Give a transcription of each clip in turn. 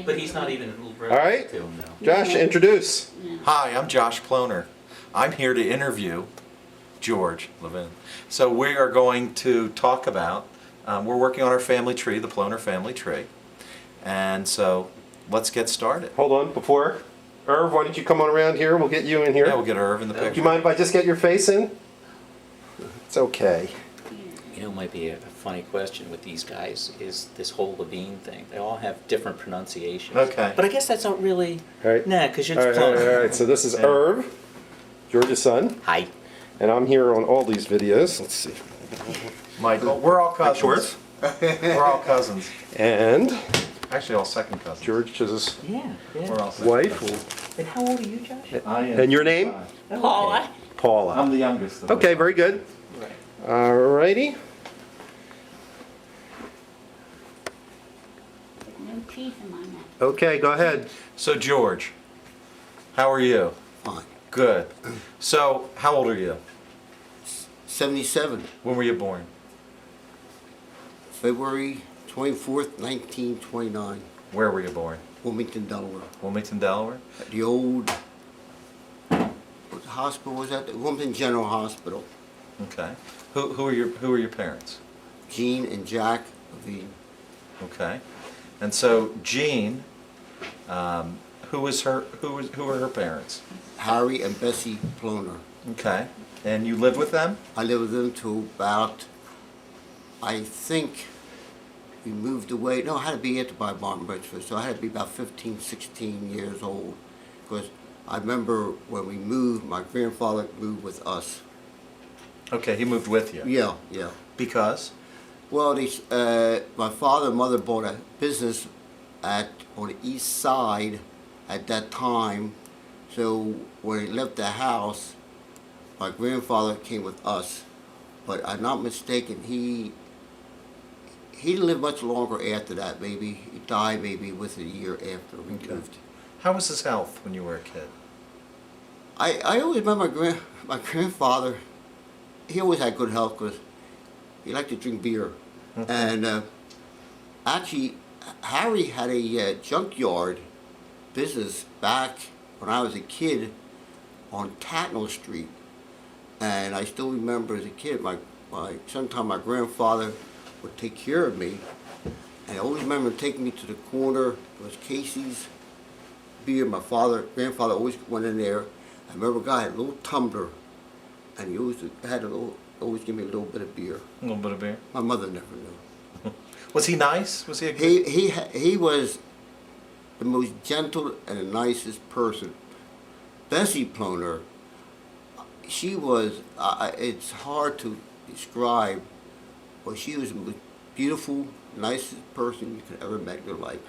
But he's not even All right. to him now. Josh, introduce. Hi, I'm Josh Ploner. I'm here to interview George Levine. So we are going to talk about, we're working on our family tree, the Ploner family tree. And so let's get started. Hold on, before. Irv, why don't you come on around here? We'll get you in here. Yeah, we'll get Irv in the Do you picture. mind if I just get your face in? It's okay. You know, might be a funny question with these guys is this whole Levine thing. They all have different pronunciations. Okay. But I guess that's not really. All right. Nah, because you're All right, all Ploner. right, all right. So this is Irv, George's son, Hi. and I'm here on all these videos. Let's see. Michael, we're all cousins. George. We're all cousins. And Actually, all second cousins. George's Yeah. We're all second wife, cousins. And how old are you, Josh? I am and your name? Paula. Paula. I'm the youngest. of Okay, us. very good. Right. All righty. No teeth in my mouth. Okay, go ahead. So George, how are you? Fine. Good. So, how old are you? 77, When were you born? February 24th, 1929, Where were you born? Wilmington, Delaware. Wilmington, Delaware? At the old what hospital was that? The Wilmington General Hospital. Okay. Who are your parents? Jean and Jack Levine. Okay. And so Jean, who are her parents? Harry and Bessie Ploner. Okay. And you lived with them? I lived with them till about, I think we moved away. No, I had to be after by Barton Bridgeford, so I had to be about 15, 16 years old. Because I remember when we moved, my grandfather moved with us. Okay, he moved with you. Yeah, yeah. Because? Well, my father and mother bought a business on the east side at that time. So when they left the house, my grandfather came with us. But I'm not mistaken, he didn't live much longer after that. Maybe he died maybe within a year after we moved. How was his health when you were a kid? I always remember my grandfather. He always had good health because he liked to drink beer. And actually, Harry had a junkyard business back when I was a kid on Tatnall Street. And I still remember as a kid, sometimes my grandfather would take care of me. And I always remember taking me to the corner. It was Casey's beer. My grandfather always went in there. I remember a guy had a little tumbler, and he always give me a little bit of beer. A little bit of beer. My mother never knew. Was he nice? Was he a good? He was the most gentle and the nicest person. Bessie Ploner, she was, it's hard to describe, but she was the most beautiful, nicest person you could ever met in your life.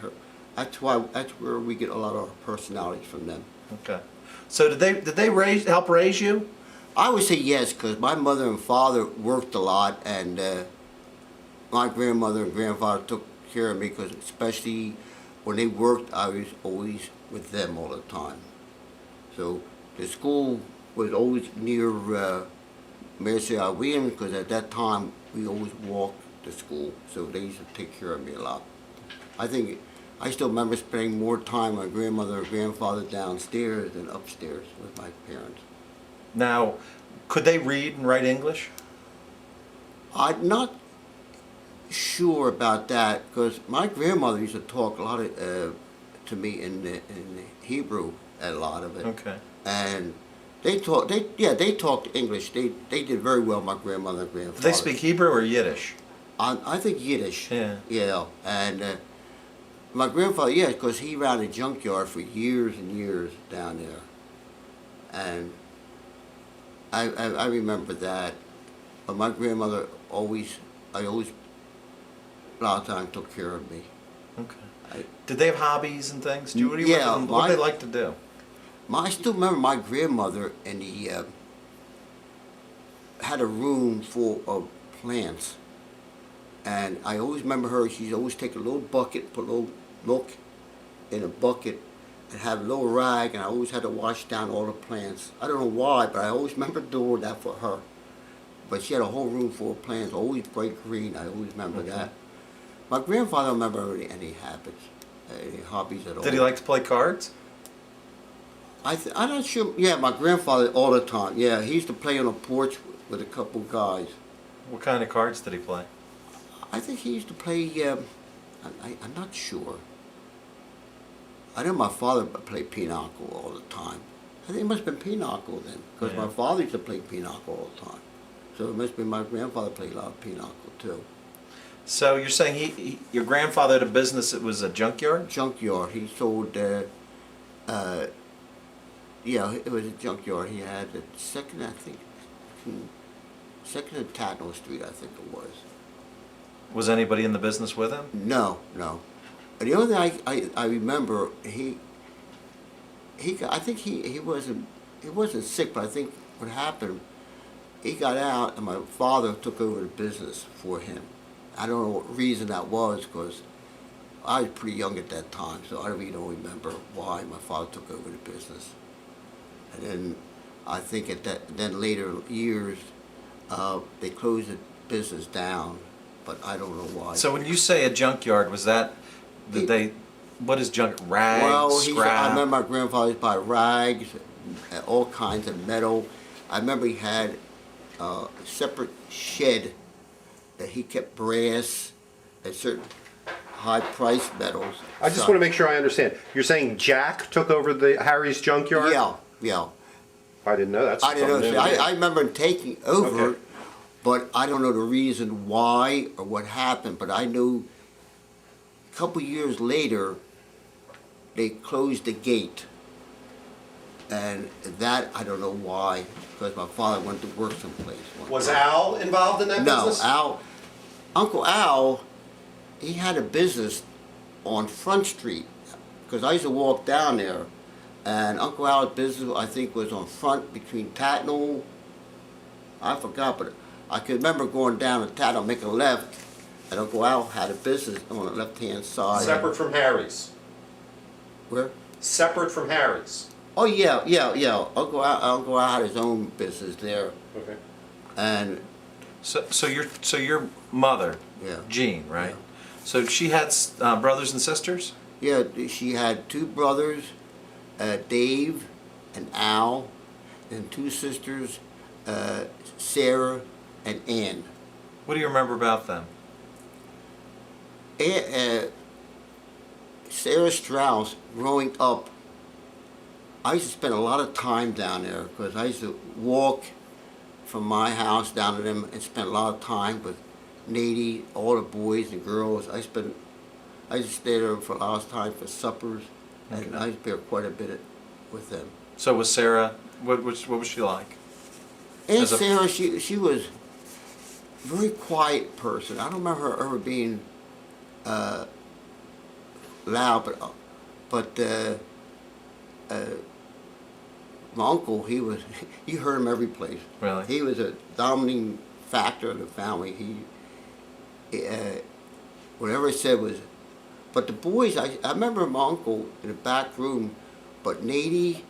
That's where we get a lot of our personalities from them. Okay. So did they help raise you? I would say yes, because my mother and father worked a lot, and my grandmother and grandfather took care of me, because especially when they worked, I was always with them all the time. So the school was always near Mercy Albion, because at that time we always walked to school, so they used to take care of me a lot. I still remember spending more time with my grandmother and grandfather downstairs than upstairs with my parents. Now, could they read and write English? I'm not sure about that, because my grandmother used to talk a lot to me in Hebrew, a lot of it. Okay. And they talked English. They did very well, my grandmother and grandfather. Did they speak Hebrew or Yiddish? I think Yiddish. Yeah. Yeah, and my grandfather, yeah, because he ran a junkyard for years and years down there. And I remember that. But my grandmother a lot of times took care of me. Okay. Did they have hobbies and things? What did they like to do? I still remember my grandmother, and had a room full of plants. And I always remember her, she'd always take a little bucket, put a little milk in a bucket, and have a little rag, and I always had to wash down all the plants. I don't know why, but I always remember doing that for her. But she had a whole room full of plants, always bright green. I always remember that. My grandfather, I don't remember any habits. any hobbies at all. Did he like to play cards? I'm not sure. Yeah, my grandfather all the time. Yeah, he used to play on a porch with a couple guys. What kind of cards did he play? I think he used to play. I'm not sure. I know my father played pinochle all the time. I think it must have been pinochle then, because Yeah. my father used to play pinochle all the time. So it must have been my grandfather played a lot of pinochle too. So you're saying your grandfather had a business that was a junkyard? Junkyard. He sold. Yeah, it was a junkyard. He had a second, I think, second and Tatnall Street, I think it was. Was anybody in the business with him? No, no. And the only thing I remember, I think he wasn't sick, but I think what happened, he got out and my father took over the business for him. I don't know what reason that was, because I was pretty young at that time, so I really don't remember why my father took over the business. And then I think then later years, they closed the business down, but I don't know why. So when you say a junkyard, was that, what is junk, rags, Well, I scrap? remember my grandfather used to buy rags, all kinds of metal. I remember he had a separate shed that he kept brass and certain high-priced metals. I just want to make sure I understand. You're saying Jack took over the Harry's junkyard? Yeah, yeah. I didn't know that. I didn't know. I remember him taking over, Okay. but I don't know the reason why or what happened. But I knew a couple years later, they closed the gate, and that I don't know why, because my father went to work someplace. Was Al involved in that No, business? Uncle Al, he had a business on Front Street, because I used to walk down there, and Uncle Al's business, I think, was on Front between Tatnall. I forgot, but I could remember going down to Tatnall, making a left, and Uncle Al had a business on the left-hand side. Separate from Harry's. Where? Separate from Harry's. Oh, yeah. Uncle Al had his own business there, Okay. and So your mother, Yeah. Jean, right? Yeah. So she had brothers and sisters? yeah, she had two brothers, Dave and Al, and two sisters, Sarah and Ann. What do you remember about them? Sarah Strauss, growing up, I used to spend a lot of time down there because I used to walk from my house down to them and spend a lot of time with Nady, all the boys and girls. I used to stay there for a lot of time for suppers, and Okay. I used to be there quite a bit with them. So was Sarah, what was she like? Aunt As a- Sarah, she was a very quiet person. I don't remember her ever being loud, but my uncle, you heard him every place. Really? He was a dominating factor of the family. Whatever he said was, but the boys, I remember my uncle in the back room, but Nady,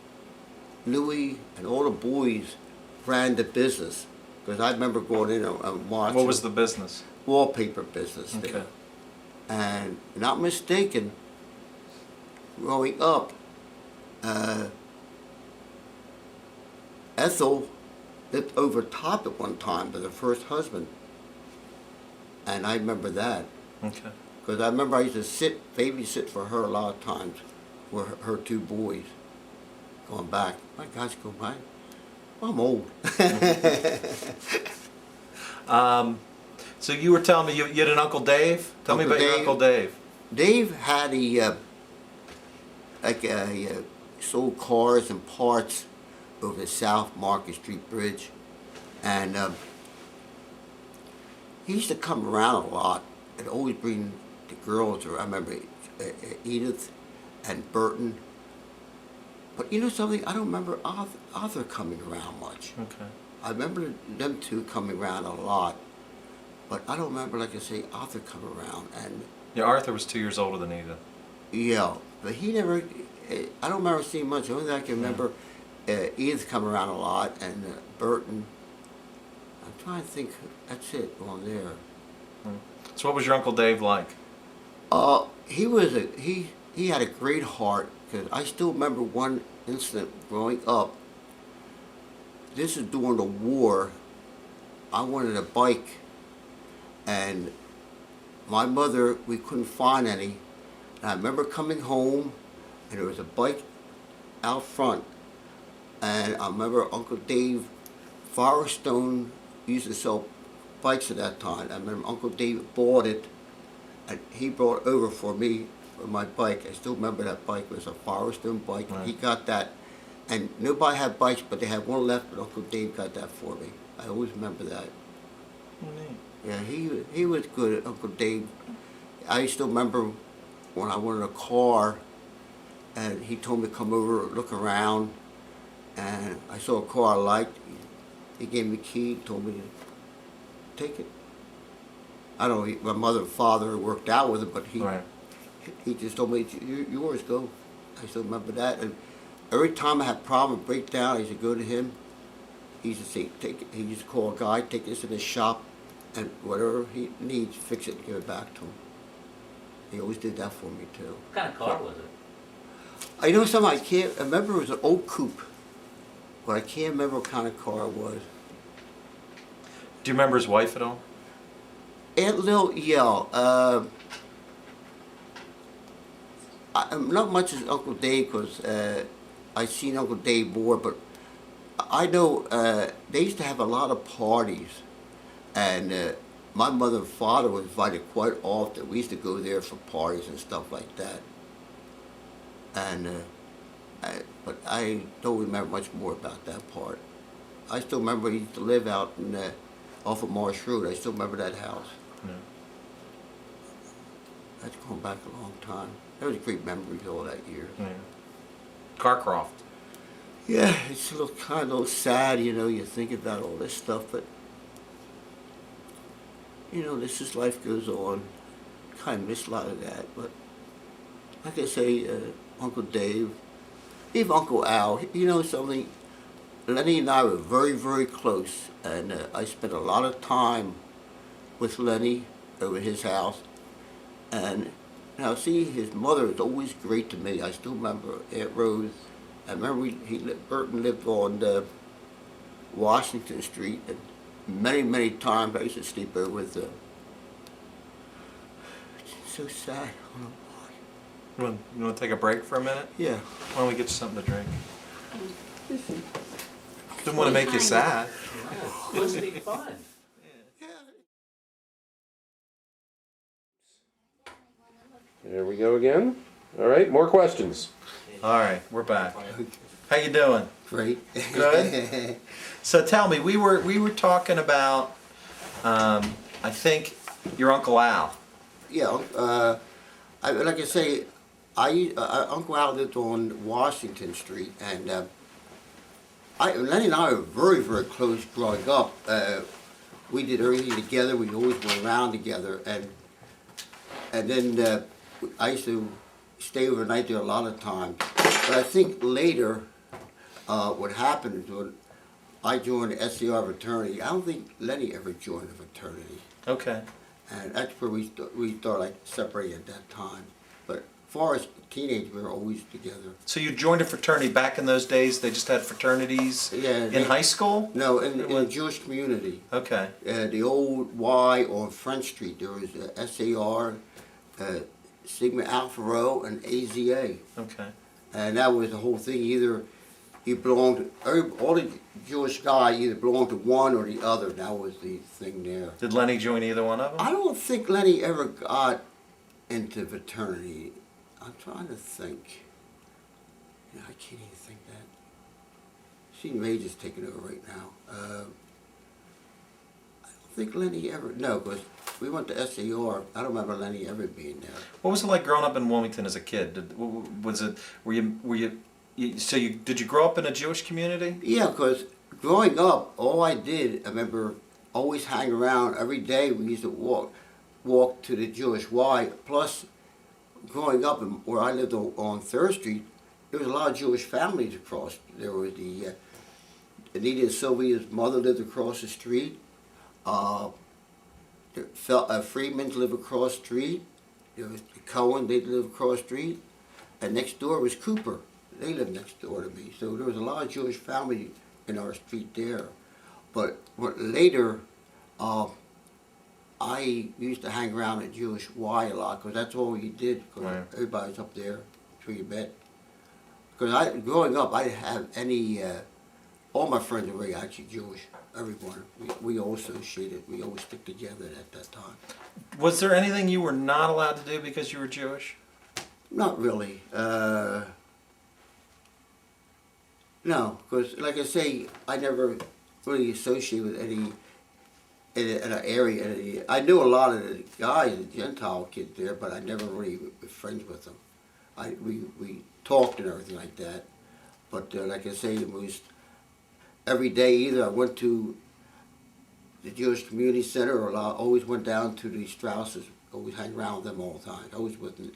Louie, and all the boys ran the business. Because I remember going in and watching. What was the business? Wallpaper business there. Okay. And not mistaken, growing up, Ethel lived over top at one time with her first husband. And I remember that. Okay. Because I remember I used to babysit for her a lot of times for her two boys. Going back. My gosh, go back. Well, I'm old. So you were telling me you had an Uncle Dave? Tell me Uncle about your Dave. Uncle Dave. Dave had sold cars and parts over the South Market Street Bridge, and he used to come around a lot and always bring the girls. Or I remember Edith and Burton. But you know something? I don't remember Arthur coming around much. Okay. I remember them two coming around a lot, but I don't remember, like I say, Arthur coming around. And Yeah, Arthur was 2 years older than Edith. yeah, but he never. I don't remember seeing much. The only thing I can remember, Edith come around a lot, and Burton. I'm trying to think. That's it on there. So what was your Uncle Dave like? He was he had a great heart, because I still remember one incident growing up. This is during the war. I wanted a bike, and my mother, we couldn't find any. And I remember coming home, and there was a bike out front, and I remember Uncle Dave Firestone used to sell bikes at that time. I remember Uncle Dave bought it, and he brought it over for me for my bike. I still remember that bike. It was a Firestone bike. Right. He got that, and nobody had bikes, but they had one left, but Uncle Dave got that for me. I always remember that. Yeah, he was good, Uncle Dave. I still remember when I wanted a car, and he told me to come over, look around, and I saw a car I liked. He gave me the key, told me to take it. I don't know, my mother and father worked out with it, but Right. he just told me, yours, go. I still remember that. And every time I had a problem, break down, I used to go to him. He used to say, take it. He used to call a guy, take this in his shop, and whatever he needs, fix it and give it back to him. He always did that for me too. What kind of car was it? I know something I can't I remember. It was an old coupe, but I can't remember what kind of car it was. Do you remember his wife at all? Aunt Lil, yeah. Not much as Uncle Dave, because I seen Uncle Dave more, but I know they used to have a lot of parties, and my mother and father was invited quite often. We used to go there for parties and stuff like that. And but I don't remember much more about that part. I still remember he used to live out in off of Marsh Road. I still remember that house. No. That's going back a long time. That was great memories all that year. Yeah. Carcroft. Yeah, it's a little kind of a little sad, you know. You think about all this stuff, but you know, this is life goes on. Kind of miss a lot of that, but like I say, Uncle Dave, even Uncle Al. You know something? Lenny and I were very, very close, and I spent a lot of time with Lenny over at his house. And now, see, his mother was always great to me. I still remember Aunt Rose. I remember Burton lived on Washington Street, and many, many times I used to sleep over with them. It's so sad. I don't know why. You want to take a break for a minute? Yeah. Why don't we get you something to drink? Didn't want to make you sad. It's supposed to be fun. There we go again. All right, more questions. All right, we're back. How you doing? Great. Good. So tell me, we were talking about, I think your Uncle Al. Yeah. Like I say, Uncle Al lived on Washington Street, and Lenny and I were very, very close growing up. We did everything together. We always went around together, and then I used to stay overnight there a lot of times. But I think later, what happened is when I joined the SCR fraternity, I don't think Lenny ever joined a fraternity. Okay. And that's where we started like separating at that time. But as far as teenage, we were always together. So you joined a fraternity back in those days? They just had fraternities in high school? No, in the Jewish community. Okay. The old Y on French Street, there was SAR, Sigma Alpha Rho, and AZA. Okay. And that was the whole thing. Either you belonged, all the Jewish guys either belonged to one or the other. That was the thing there. Did Lenny join either one of them? I don't think Lenny ever got into fraternity. I'm trying to think. Yeah, I can't even think that. Senior Mage is taking over right now. I don't think Lenny ever, no, because we went to SAR. I don't remember Lenny ever being there. What was it like growing up in Wilmington as a kid? Did you grow up in a Jewish community? Yeah, because growing up, all I did, I remember always hanging around every day. We used to walk to the Jewish Y. Plus, growing up where I lived on 3rd Street, there was a lot of Jewish families across. There was the Anita and Sylvia's mother lived across the street. The Freedmans lived across the street. There was the Cohen, they lived across the street. and next door was Cooper. They lived next door to me, so there was a lot of Jewish family in our street there. But later, I used to hang around at Jewish Y a lot because that's all we did. Cause Right. everybody was up there until you met. Because growing up, I didn't have any. All my friends were really actually Jewish. Everyone. We all associated. We always stick together at that time. Was there anything you were not allowed to do because you were Jewish? Not really. No, because like I say, I never really associated with any in an area. I knew a lot of the guys, the Gentile kids there, but I never really was friends with them. We talked and everything like that, but like I say, it was every day. Either I went to the Jewish Community Center, or I always went down to the Strausses. Always hang around with them all the time. Always with them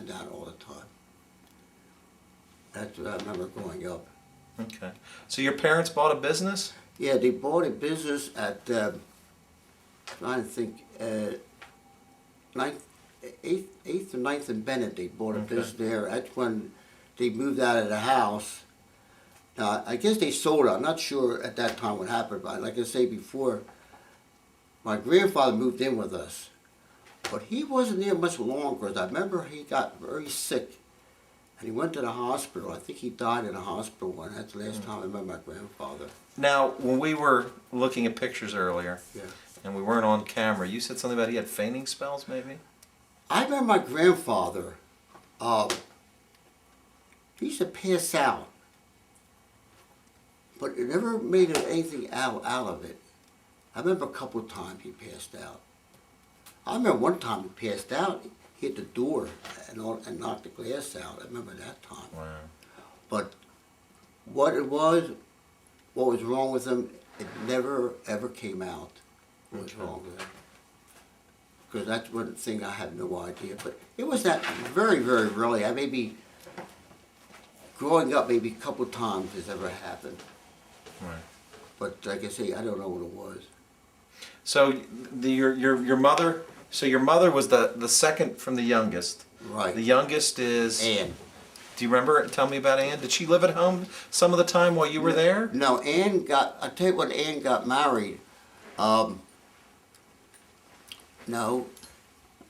down all the time. That's what I remember growing up. Okay. So your parents bought a business? Yeah, they bought a business at, trying to think, 8th or 9th and Bennett. They bought a Okay. business there. That's when they moved out of the house. Now, I guess they sold it. I'm not sure at that time what happened, but like I say before, my grandfather moved in with us. But he wasn't there much longer, because I remember he got very sick. And he went to the hospital. I think he died in a hospital one. That's the last time I met my grandfather. Now, when we were looking at pictures earlier, Yeah. and we weren't on camera, you said something about he had fainting spells, maybe? I remember my grandfather, he used to pass out. But it never made anything out of it. I remember a couple of times he passed out. I remember one time he passed out, he hit the door and knocked the glass out. I remember that time. Wow. But what it was, what was wrong with him, it never ever came out. What was Okay. wrong with him? Because that's one thing I had no idea. But it was that very, very rarely. I maybe, growing up, maybe a couple of times has ever happened. Right. But like I say, I don't know what it was. So your mother, so your mother was the second from the youngest. Right. The youngest is. Ann. Do you remember? Tell me about Ann. Did she live at home some of the time while you were there? No, Ann got, I tell you when Ann got married, no,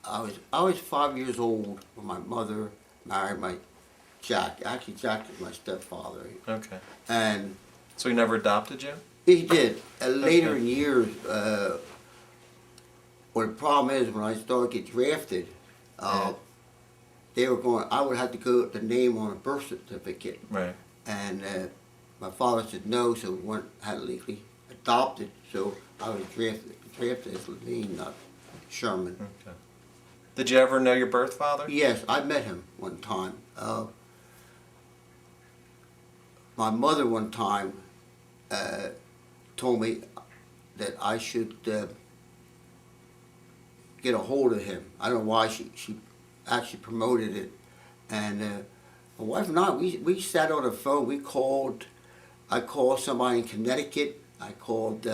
I was 5 years old when my mother married my Jack. Actually, Jack is my stepfather. Okay. And So he never adopted you? he did. Later Okay. in years, well, the problem is when I started to get drafted, Yeah. they were going, I would have to go with the name on a birth certificate. Right. And my father said no, so we weren't had legally adopted. So I was drafted as Levine, not Sherman. Okay. Did you ever know your birth father? Yes, I met him one time. My mother one time told me that I should get a hold of him. I don't know why she actually promoted it. And my wife and I, we sat on the phone. I called somebody in Connecticut. I called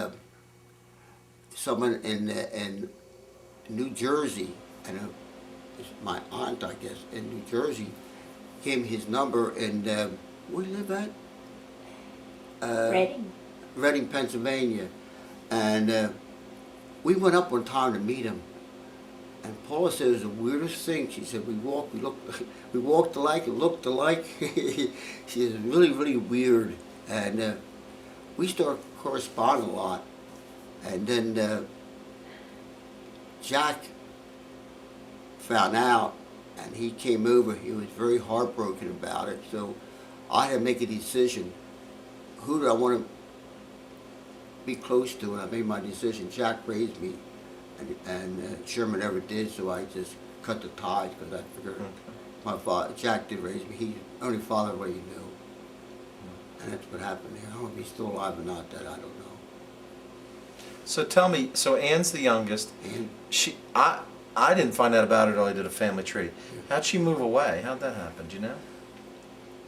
someone in New Jersey, and it's my aunt, I guess, in New Jersey, gave me his number. And where do you live at? Reading. Reading, Pennsylvania. And we went up one time to meet him. And Paula said it was the weirdest thing. She said we walked alike and looked alike. She said really, really weird. And we started corresponding a lot. And then Jack found out, and he came over. He was very heartbroken about it. So I had to make a decision. Who do I want to be close to? And I made my decision. Jack raised me, and Sherman never did, so I just cut the ties because I figured my father, Jack did raise me. He's the only father what he knew. And that's what happened there. I don't know if he's still alive or not, that I don't know. So tell me, so Ann's the youngest. And I didn't find out about it until I did a family tree. How'd she move away? How'd that happen? Do you know?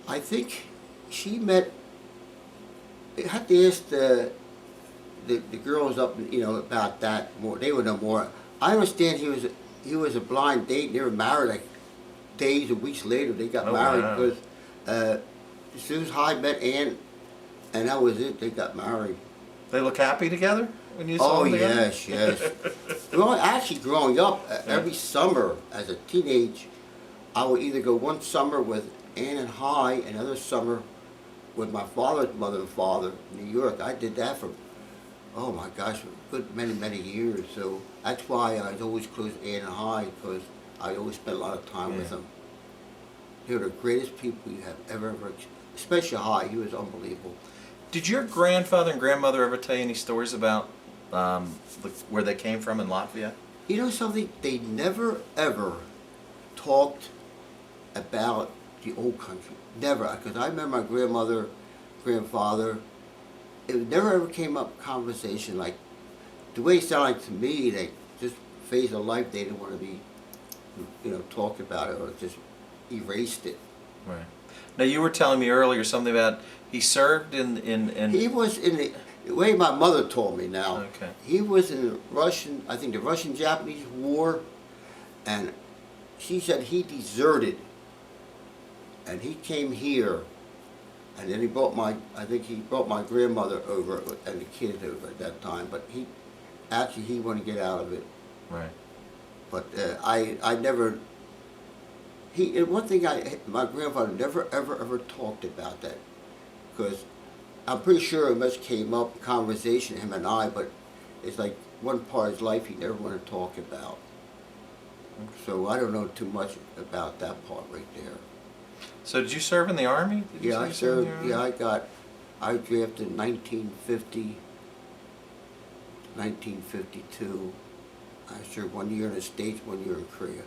I think she met, I had to ask the girls up, about that more. They would know more. I understand he was a blind date. They were married like days or weeks later they got Oh, married wow. because as soon as I met Ann, and that was it. They got married. They look happy together when you saw Oh them together? yes, yes. Well, actually, growing up, every summer as a teenage, I would either go one summer with Ann and High, another summer with my father's mother and father in New York. I did that for, oh my gosh, a good many years. So that's why I was always close to Ann and High, because I always spent a lot of time with Yeah. them. They're the greatest people you have ever, especially High. He was unbelievable. Did your grandfather and grandmother ever tell you any stories about where they came from in Latvia? You know something? They never ever talked about the old country. Never. Because I remember my grandmother, grandfather, it never ever came up conversation like, the way it sounded like to me, they just phase of life, they didn't want to be, talk about it, or just erased it. Right. Now you were telling me earlier something about he served in He was in the way my mother told me now. Okay. He was in the Russian, I think the Russian-Japanese War, and she said he deserted, and he came here, and then he brought I think he brought my grandmother over and the kids over at that time, but he wanted to get out of it. right. But I never. One thing my grandfather never ever talked about that, because I'm pretty sure it must came up in conversation, him and I, but it's like one part of his life he never wanted to talk about. So I don't know too much about that part right there. So did you serve in the army? Did you Yeah, say I you served. in the Yeah, army? I drafted in 1950, 1952. I served 1 year in the States, 1 year in Korea.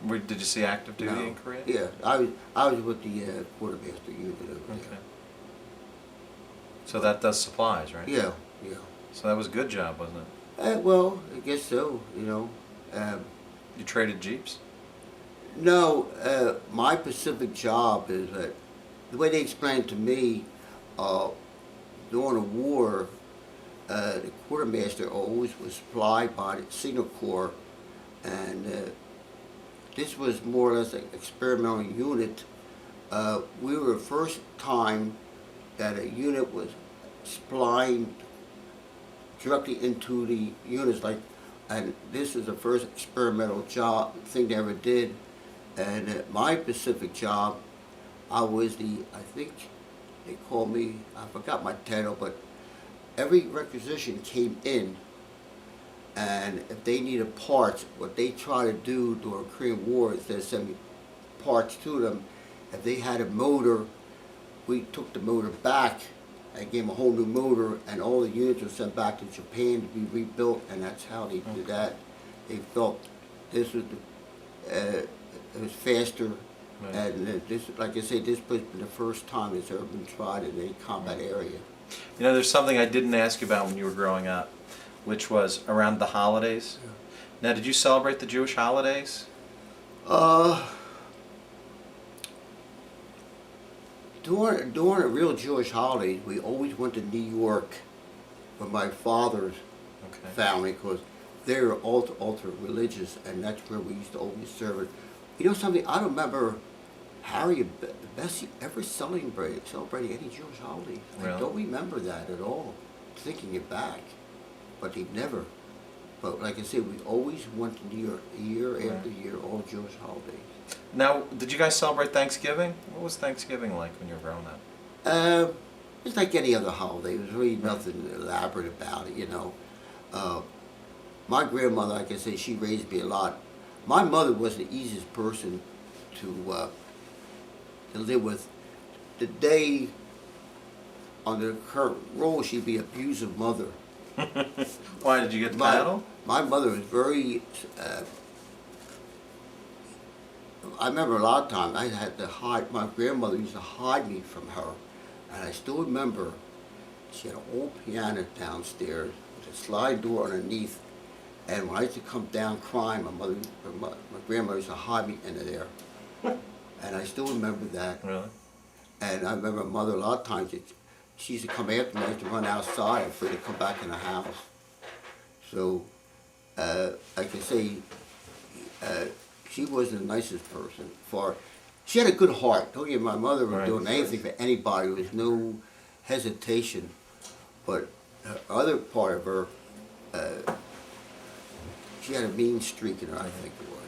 Did you see active duty No. in Korea? Yeah, I was with the quartermaster unit over Okay. So that does supplies, right? there. Yeah. So that was a good job, wasn't it? Well, I guess so. You traded jeeps? No, my specific job is that the way they explained to me, during the war, the quartermaster always was supplied by the Signal Corps, and this was more or less an experimental unit. We were the first time that a unit was supplying directly into the units, and this is the first experimental thing they ever did. And my specific job, I think they called me, I forgot my title, but every requisition came in, and if they needed parts, what they try to do during the Korean War is they send me parts to them. If they had a motor, we took the motor back and gave them a whole new motor, and all the units were sent back to Japan to be rebuilt, and that's how they did that. They felt this was it was faster, Right. and this, like I say, this was the first time it's ever been tried in any combat area. You know, there's something I didn't ask you about when you were growing up, which was around the holidays. Yeah. Now, did you celebrate the Jewish holidays? During a real Jewish holiday, we always went to New York with my father's Okay. family, because they were ultra religious, and that's where we used to always serve it. You know something? I don't remember Harry and Bessie ever celebrating any Jewish holidays. I Really? don't remember that at all. Thinking it back, but they never. But like I said, we always went to New York year after year, all Jewish holidays. Now, did you guys celebrate Thanksgiving? What was Thanksgiving like when you were growing up? It's like any other holiday. There was really nothing elaborate about it, My grandmother, like I say, she raised me a lot. My mother was the easiest person to live with. The day under the current rule, she'd be an abusive mother. Why, did you get the paddle? My mother was very. I remember a lot of times I had to hide. My grandmother used to hide me from her, and I still remember she had an old piano downstairs with a slide door underneath. And when I used to come down crying, my grandmother used to hide me into there. And I still remember that. Really? And I remember my mother a lot of times, she used to come after me, I used to run outside, afraid to come back in the house. So, like I say, she wasn't the nicest person. She had a good heart. Don't get my mother was Right. doing anything for anybody. There was no hesitation. But the other part of her, she had a mean streak in her, I think it was.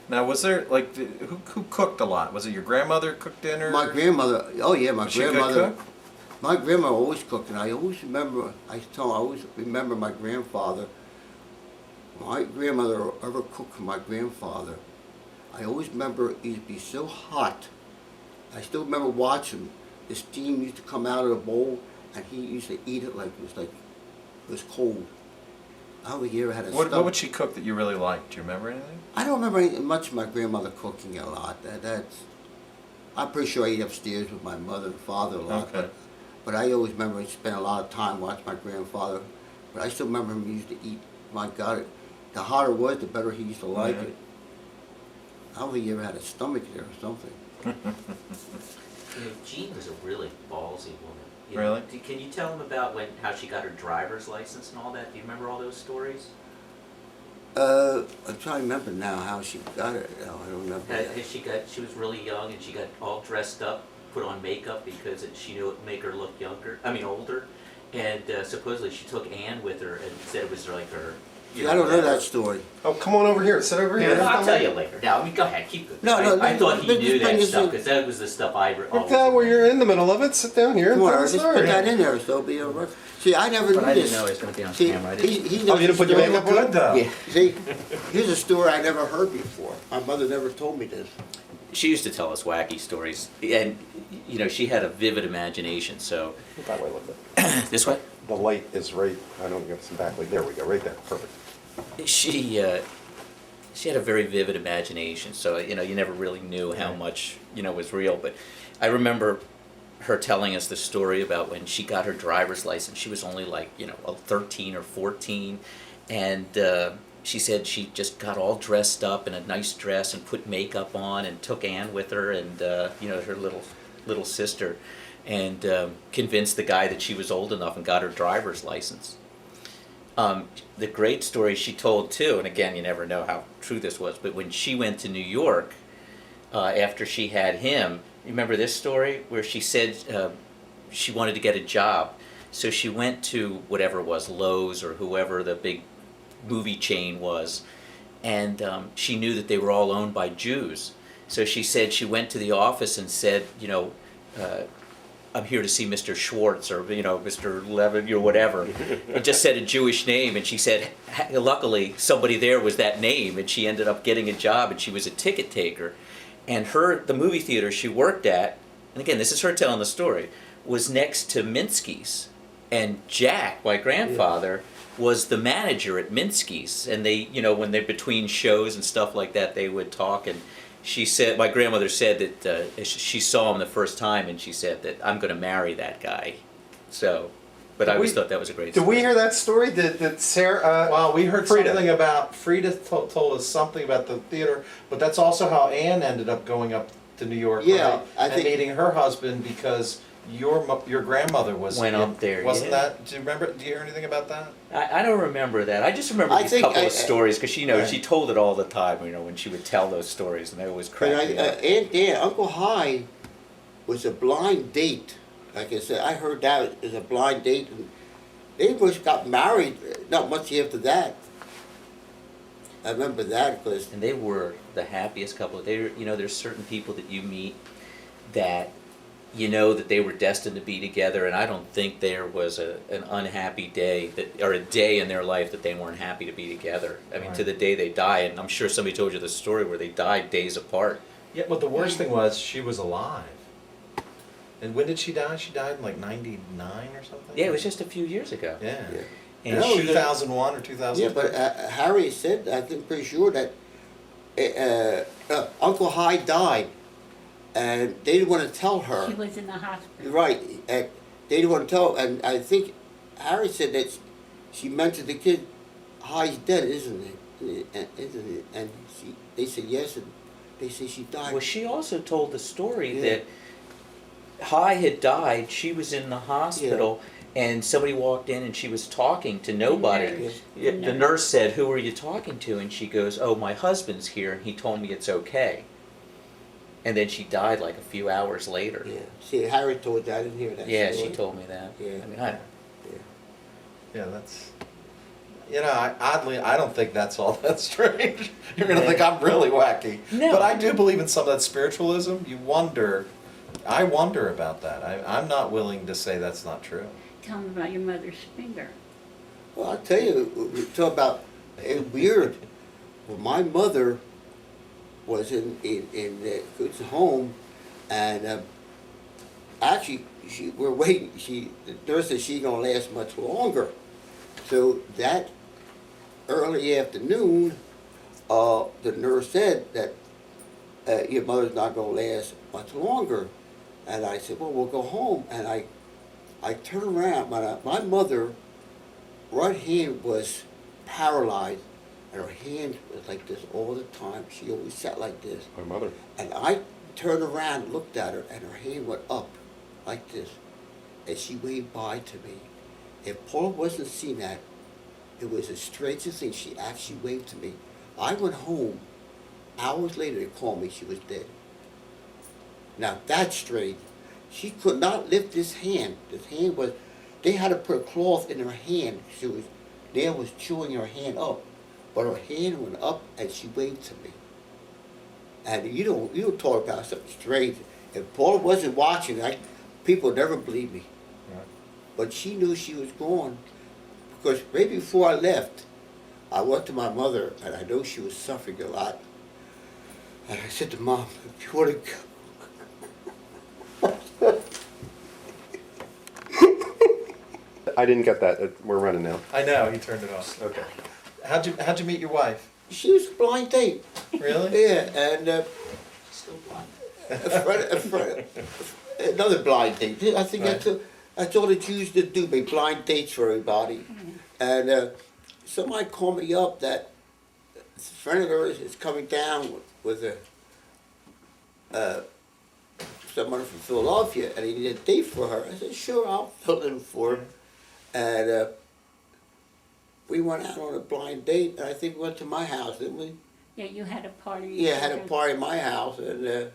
Now, was there like who cooked a lot? Was it your grandmother cooked dinner? My grandmother, oh yeah, my Was she a good grandmother. cook? My grandmother always cooked, and I always remember. I always remember my grandfather. My grandmother ever cooked for my grandfather. I always remember it used to be so hot. I still remember watching the steam used to come out of the bowl, and he used to eat it like it was cold. I don't think he ever had a What would she cook that you really liked? Do you remember anything? I don't remember much of my grandmother cooking a lot. I'm pretty sure I ate upstairs with my mother and father a lot. Okay. But I always remember I spent a lot of time watching my grandfather. But I still remember him used to eat. My God, the hotter it was, the better he used to like Yeah. it. I don't think he ever had a stomach there or something. You know, Jean was a really ballsy woman. You Really? know, can you tell them about how she got her driver's license and all that? Do you remember all those stories? I'm trying to remember now how she got it. No, I don't remember. that. She was really young and she got all dressed up, put on makeup because she knew it would make her look older. And supposedly she took Anne with her and said it was like her. See, I don't know that story. Oh, come on over here. Sit over here. I'll tell you later. Now, go ahead, keep going. No, I thought he just knew bring that this stuff in. because that was the stuff I always Look that where you're in the middle of it. Sit down here and Come on, tell the just story. put that in there so it'll be all right. See, I never But knew I this. didn't know it was going to be on See, camera. I he didn't. knows Oh, you didn't put your the story. makeup on? Good though. Yeah. See, here's a story I never heard before. My mother never told me this. She used to tell us wacky stories, and you know she had a vivid imagination. So That way a little bit. this way, The light is right. I don't get some backlight. There we go. Right there. Perfect. she had a very vivid imagination. So you know you never really knew how much was real. But I remember her telling us the story about when she got her driver's license. She was only like 13 or 14, and she said she just got all dressed up in a nice dress and put makeup on and took Anne with her and her little sister, and convinced the guy that she was old enough and got her driver's license. The great story she told too, and again you never know how true this was, but when she went to New York after she had him, you remember this story where she said she wanted to get a job, so she went to whatever it was, Lowe's or whoever the big movie chain was, and she knew that they were all owned by Jews. So she said she went to the office and said, I'm here to see Mr. Schwartz or Mr. Levin or whatever. It just said a Jewish name, and she said luckily somebody there was that name, and she ended up getting a job, and she was a ticket taker. And the movie theater she worked at, and again this is her telling the story, was next to Minsky's, and Jack, my grandfather, was the manager at Minsky's, and they, when they're between shows and stuff like that, they would talk. And she said, my grandmother said that she saw him the first time, and she said that I'm going to marry that guy. So, but I always thought that was a great Did story. we hear that story? Did Sarah? Well, we heard Frida. something about Frida told us something about the theater, but that's also how Anne ended up going up to New York, Yeah, right? I and think- meeting her husband because your grandmother was Went up there, Wasn't yeah. that? Do you remember? Do you hear anything about that? I don't remember that. I just remember I these think couple of stories because Right. she told it all the time. When she would tell those stories, and they always But cracked me up. Aunt Dan, Uncle High was a blind date. Like I said, I heard that as a blind date, and they just got married not much after that. I remember that because And they were the happiest couple. There's certain people that you meet that that they were destined to be together, and I don't think there was an unhappy day or a day in their life that they weren't happy to be together. I mean, Right. to the day they die, and I'm sure somebody told you the story where they died days apart. Yeah, but the worst thing was she was alive. And when did she die? She died in like '99 or something. Yeah, it was just a few years ago. Yeah. Yeah. And No, she- 2001 or 2000. yeah, but Harry said I think pretty sure that Uncle High died, and they didn't want to tell her. He was in the hospital. Right. They didn't want to tell, and I think Harry said that she mentioned the kid, High's dead, isn't it? Isn't it? And they said yes, and they said she died. Well, she also told the story Yeah. that High had died. She was in the hospital, and somebody walked in and she was talking to nobody. nurse. Yeah, the nurse said, "Who are you talking to?" And she goes, "Oh, my husband's here, and he told me it's okay." And then she died like a few hours later. Yeah. See, Harry told you. I didn't hear that. Yeah, story. she told me that. Yeah. I mean, Yeah, that's, oddly, I don't think that's all that strange. You're gonna think I'm really wacky. No. But I do believe in some of that spiritualism. I wonder about that. I'm not willing to say that's not true. Tell me about your mother's finger. Well, I'll tell you, we talk about it's weird. Well, my mother was in Good's home, and actually, we're waiting. The nurse said she's gonna last much longer. So that early afternoon, the nurse said that your mother's not gonna last much longer, and I said, well, we'll go home. And I turned around. My mother, right hand was paralyzed, and her hand was like this all the time. She always sat like this. My mother. And I turned around and looked at her, and her hand went up like this, and she waved bye to me. If Paula wasn't seeing that, it was the strangest thing. She actually waved to me. I went home. Hours later, they called me. She was dead. Now that's strange. She could not lift this hand. This hand was. They had to put a cloth in her hand. Dad was chewing her hand up, but her hand went up, and she waved to me. And you don't talk about something strange. If Paula wasn't watching, people would never believe me. Right. But she knew she was gone, because right before I left, I went to my mother, and I know she was suffering a lot. And I said to Mom, if you want to go. I didn't get that. We're running now. I know, he turned it off. Okay. How'd you meet your wife? She was a blind date. Really? Yeah, and still blind. a friend, another blind date. I think that's all the Jews did do, make blind dates for everybody. And somebody called me up that a friend of hers is coming down with someone from Philadelphia, and he needed a date for her. I said, sure, I'll fill in for her. And we went out on a blind date, and I think we went to my house, didn't we? Yeah, you had a party. Yeah, had a party at my house, and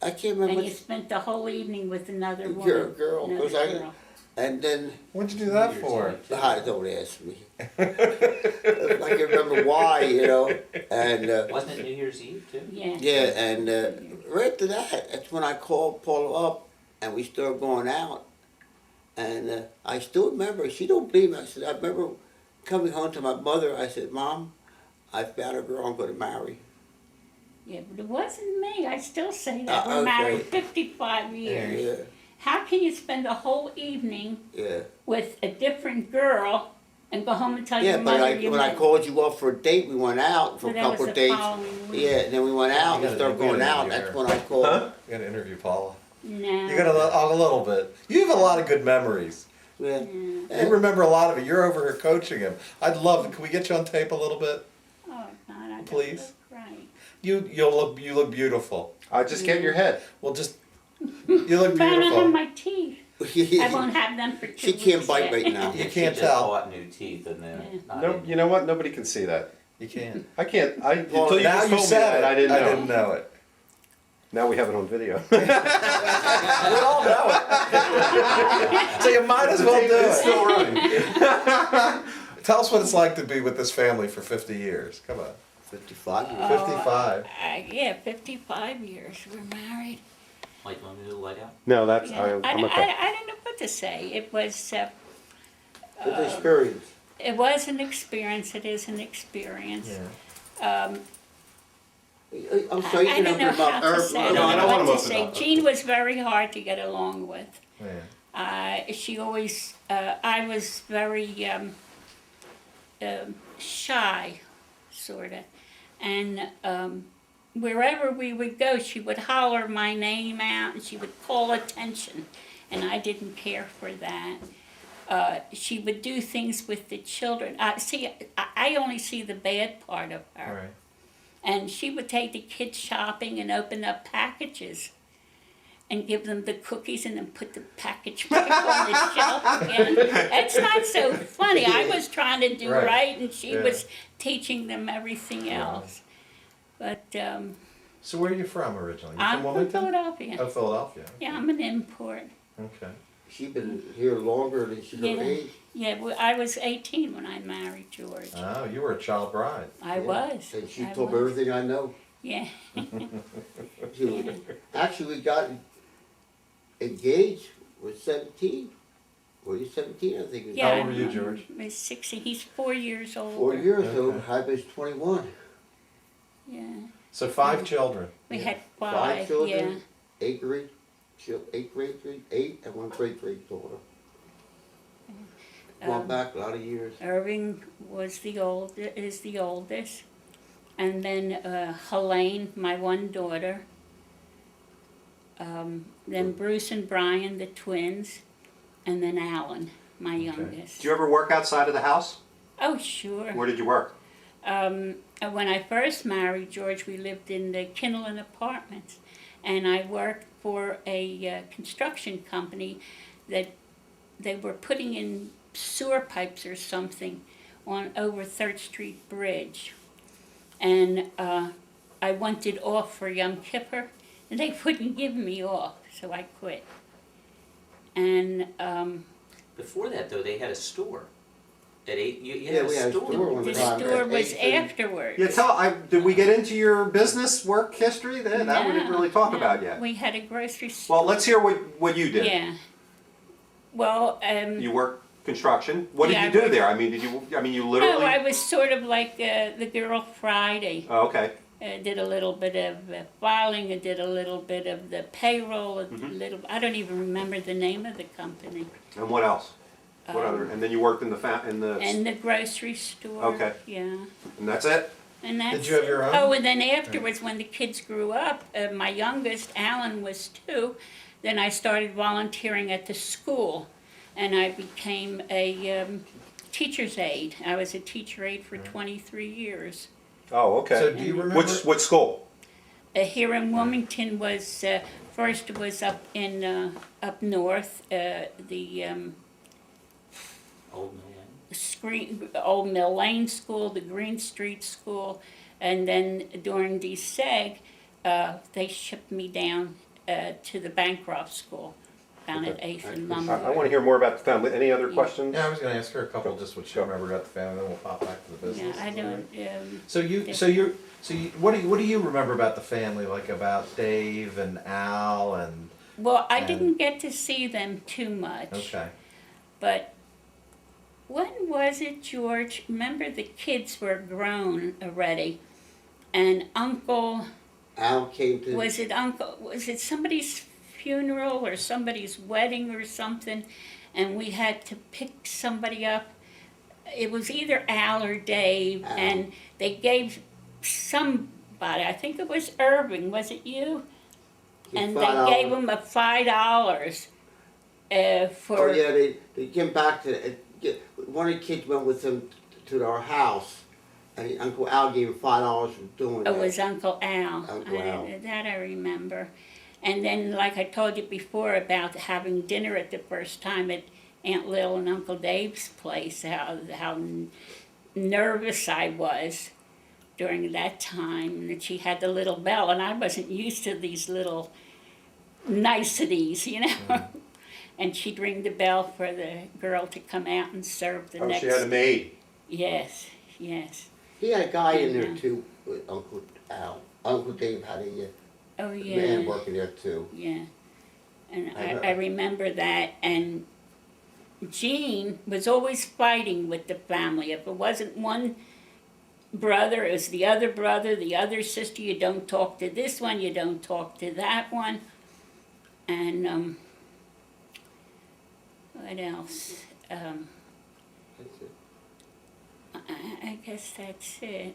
I can't remember. And you spent the whole evening with another woman. Girl, Another 'cause I- girl. And then, What'd you do that for? don't ask me. I can remember why, and Wasn't it New Year's Eve too? Yeah. yeah, and right after that, that's when I called Paula up, and we started going out. And I still remember, she don't believe me. I said, I remember coming home to my mother, I said, Mom, I found a girl I'm going to marry. Yeah, but it wasn't me. I still say that. We're Okay. married 55 years. Yeah, How can you spend a whole evening yeah. with a different girl and go home and tell Yeah, your but mother you when I met? called you up for a date, we went out for Well, a that couple was of the dates. following week. Yeah, and then we went out, You we gotta- started you gotta going out, interview that's her. when I called. You gotta interview Paula. No. You got a little bit. You have a lot of good memories. Yeah. You remember a lot of it. You're over here coaching him. I'd love it. Can we get you on tape a little bit? Oh, God, I don't Please. look right. You look beautiful. Just get in your head. Well, just you look But I don't have beautiful. my teeth. I won't have them for 2 She weeks can't bite yet. right now. You She can't just tell. bought new teeth and then. Yeah. not No, in- you know what? Nobody can see that. You can't. I can't. Until you now just you told me said that, it. I didn't know. know it. Now we have it on video. We all know it. So you might as well do It's it. still running. Tell us what it's like to be with this family for 50 years. Come on. 55 years. 55. Yeah, 55 years we're married. Like, you want me to do the leg out? No, that's Yeah. I'm okay. I don't know what to say. It was Good experience. it was an experience. It is an experience. I'm sorry, you I can don't open know them how up. to say. I No, I don't don't know want what them to open say. up. Jean was very hard to get along with. Yeah. She always, I was very shy, sort of. And wherever we would go, she would holler my name out and she would call attention. And I didn't care for that. She would do things with the children. I only see the bad part of her. All right. And she would take the kids shopping and open up packages. and give them the cookies and then put the package back on the shelf again. It's not so funny. I was trying to do Right. right, and she Yeah. was teaching them everything else. But So where are you from originally? You I'm from from Wilmington? Philadelphia. Oh, Philadelphia. Yeah, I'm an import. Okay. She been here longer than she's her Yeah. age. Yeah, well, I was 18 when I married George. Oh, you were a child bride. I Yeah. was. And she I told me was. everything I know. Yeah. Actually, we got engaged. We're 17. Were you 17? I think it was Yeah. old were you, George? He's 16. He's 4 years older. 4 years. So Okay. I was 21. Yeah. So 5 children. We had Five five. children. 8 grade, 8 and 1 grade 3 daughter. Going back a lot of years. Irving was is the oldest, and then Helene, my one daughter. Then Bruce and Brian, the twins, and then Alan, my youngest. Did you ever work outside of the house? Oh, sure. Where did you work? When I first married George, we lived in the Kinlan Apartments, and I worked for a construction company that they were putting in sewer pipes or something on over 3rd Street Bridge. And I wanted off for Yom Kippur, and they wouldn't give me off, so I quit. And Before that, though, they had a store. At 8, you Yeah, had we a had a store. store one the time. store at was 8:30. afterwards. Yeah, did we get into your business work history? That we didn't really talk No, about yet. We had a grocery store. Well, let's hear what you did. Yeah. Well, You worked construction. What did Yeah, you I do worked- there? I mean, you literally? oh, I was sort of like the girl Friday. Oh, okay. Did a little bit of filing. I did a little bit of the payroll. I don't even remember the name of the company. And what else? What other? And then you worked in the And the grocery store. Okay. Yeah. and that's it. And that's Did you have your own? Oh, and then afterwards, when the kids grew up, my youngest, Alan, was 2. Then I started volunteering at the school, and I became a teacher's aide. I was a teacher aide for 23 years. Oh, okay. So do you remember? Which school? Here in Wilmington was first was up in up north, the Old man. Old Mill Lane School, the Green Street School, and then during DSEG, they shipped me down to the Bancroft School down at 8th and Lombard. I want to hear more about the family. Any other questions? Yeah, I was going to ask her a couple just what she remembered about the family, then we'll pop back to the business. Yeah, I don't. What do you remember about the family, like about Dave and Al and? Well, I And- didn't get to see them too much. Okay. But when was it, George? Remember, the kids were grown already, and Uncle. Al came to. Was it somebody's funeral or somebody's wedding or something, and we had to pick somebody up? It was either Al or Dave, Al. and they gave somebody, I think it was Irving, was it you? And they $5. gave him a $5 for. Oh yeah, they came back to. One of the kids went with them to our house, and Uncle Al gave him $5 for doing that. It was Uncle Al. Uncle Al. That I remember. And then, like I told you before about having dinner at the first time at Aunt Lil and Uncle Dave's place, how nervous I was during that time. That she had the little bell, and I wasn't used to these little niceties, you know. And she'd ring the bell for the girl to come out and serve the Oh, next. she had a maid. Yes, yes. He had a guy in there Yeah. too with Uncle Al. Uncle Dave had a Oh yeah. man working there too. Yeah, and I know. I remember that, and Jean was always fighting with the family. If it wasn't one brother, it was the other sister. You don't talk to this one, you don't talk to that one. And what else? That's it. I guess that's it.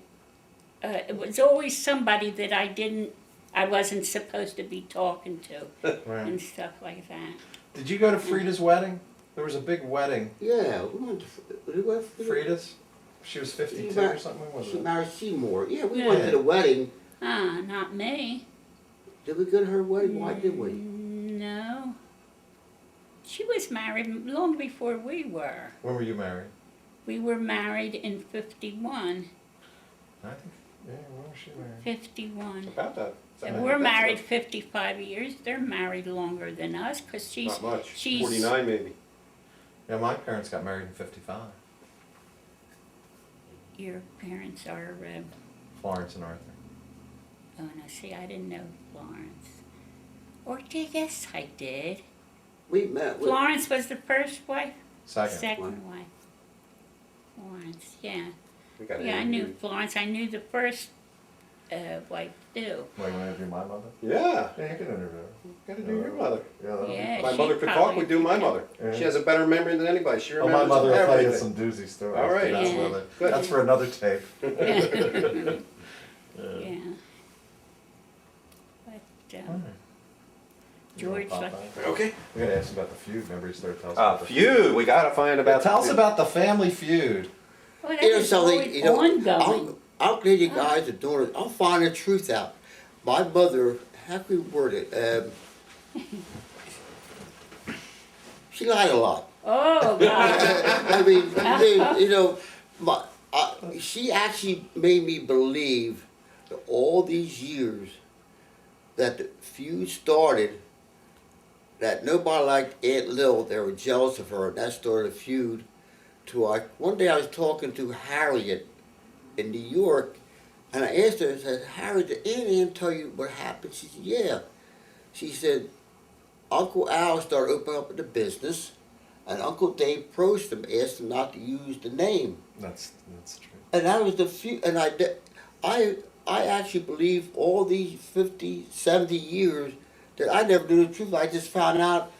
It was always somebody that I wasn't supposed to be talking to, Right. and stuff like that. Did you go to Frida's wedding? There was a big wedding. Yeah, we went to Frida's? She was 52 She mar- or something, was She it? married Seymour. Yeah, we Yeah. went to the wedding. Ah, not me. Did we go to her wedding? Why did we? She was married long before we were. When were you married? We were married in 51. I think, yeah, when was she married? 51. About that. And we're married 55 years. They're married longer than us because she's. Not much. She's 49 maybe. Yeah, my parents got married in 55. Your parents are. Florence and Arthur. Oh no! See, I didn't know Florence. Or yes, I did. We met with, Florence was the first wife. Second. Second wife. Florence, yeah. We got Yeah, I knew interviewed. Florence. I knew the first wife too. Wait, you want to interview my mother? Yeah. Yeah, you can interview her. Got to do your mother. Yeah, My she mother could talk, probably we do my could. mother. Yeah. She has a better memory than anybody. She Oh, remembers my mother will tell you everything. some doozy stories. All right. That's, Yeah. another- Good. that's for another tape. Yeah. But All right. George, Pop like, out. Okay. We gotta ask you about the feud. Remember, you started telling us about the Feud. We got to find about. Tell us the- about the family feud. well, that you know was something, always you know, ongoing. I'm glad you guys are doing it. I'm finding the truth out. My mother, how can we word it? She lied a lot. Oh God! I mean, you know, she actually made me believe that all these years that the feud started, that nobody liked Aunt Lil. They were jealous of her, and that started a feud. One day I was talking to Harriet in New York, and I asked her, I said, Harriet, did Aunt Ann tell you what happened? She said, yeah. She said, Uncle Al started opening up the business, and Uncle Dave approached him, asked him not to use the name. That's true. And that was the few, and I actually believe all these 50, 70 years that I never knew the truth. I just found out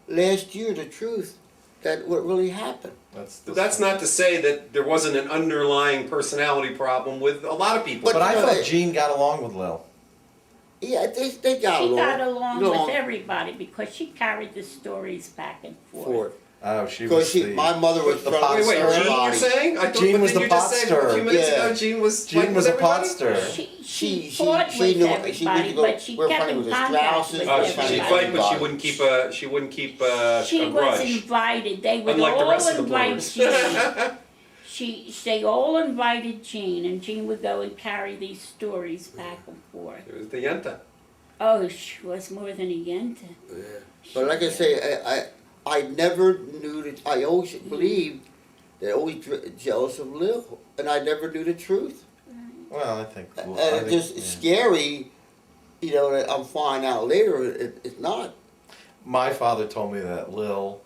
last year the truth, that what really happened. But that's not to say that there wasn't an underlying personality problem with a lot of people. But I you know, thought Gene got along with Lil. Yeah, they got She along. got along with everybody because she carried the stories back and forth. For Oh, she because was the. my mother was the from pot Wait, stirrer. Gene, you're everybody. saying? I thought, Gene but was didn't the you just pot say a stirrer. few minutes Yeah. ago Gene was Gene fighting was with a pot everybody? stirrer. She fought with knew everybody, to go, but she we're kept fighting in with the contact Strausses. with Oh, She'd she'd everybody. fight, but she wouldn't keep a She was grudge. invited. They would Unlike the all rest of the invite Blues. Gene. They all invited Gene, and Gene would go and carry these stories back and forth. It was the Yenta. Oh, she was more than a yenta. Yeah. But like I say, I never knew that. I always believed they're always jealous of Lil, and I never knew the truth. Well, I think. And I it's think, just yeah. scary, you know, that I'm finding out later it's not. My father told me that Lil